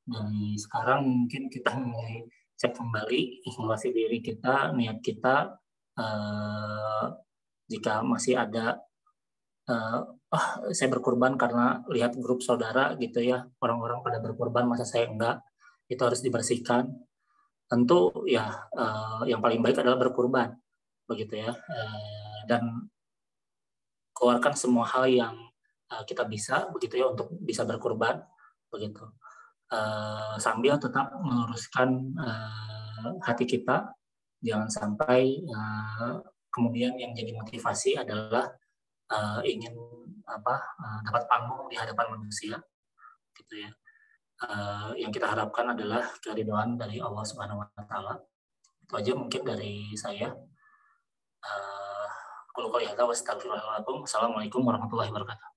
dari sekarang mungkin kita mulai cek kembali evaluasi diri kita, niat kita. Jika masih ada saya berkurban karena lihat grup saudara gitu ya, orang-orang pada berkurban masa saya enggak, itu harus dibersihkan. Tentu ya yang paling baik adalah berkurban begitu ya, dan keluarkan semua hal yang kita bisa begitu ya untuk bisa berkurban begitu, sambil tetap meluruskan hati kita, jangan sampai kemudian yang jadi motivasi adalah ingin dapat panggung di hadapan manusia gitu ya. Yang kita harapkan adalah keridhaan dari Allah Subhanahu Wa Taala. Itu aja mungkin dari saya. Assalamualaikum warahmatullahi wabarakatuh.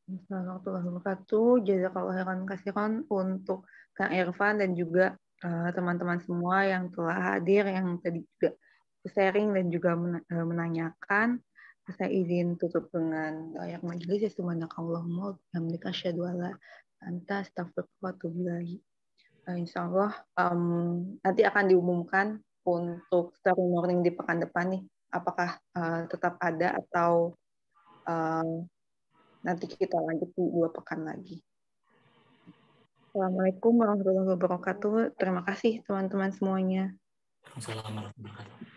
Assalamualaikum warahmatullahi wabarakatuh. Jazakallahu khairan katsiran untuk Kang Irfan dan juga teman-teman semua yang telah hadir, yang tadi juga sharing dan juga menanyakan. Saya izin tutup dengan ayat majelis ya, subhanakallahumma wa bihamdika asyhadu an la ilaha illa anta astaghfiruka wa atubu ilaik. Insyaallah nanti akan diumumkan untuk story morning di pekan depan nih, apakah tetap ada atau nanti kita lanjut di 2 pekan lagi. Assalamualaikum warahmatullahi wabarakatuh. Terima kasih teman-teman semuanya. Assalamualaikum warahmatullahi wabarakatuh.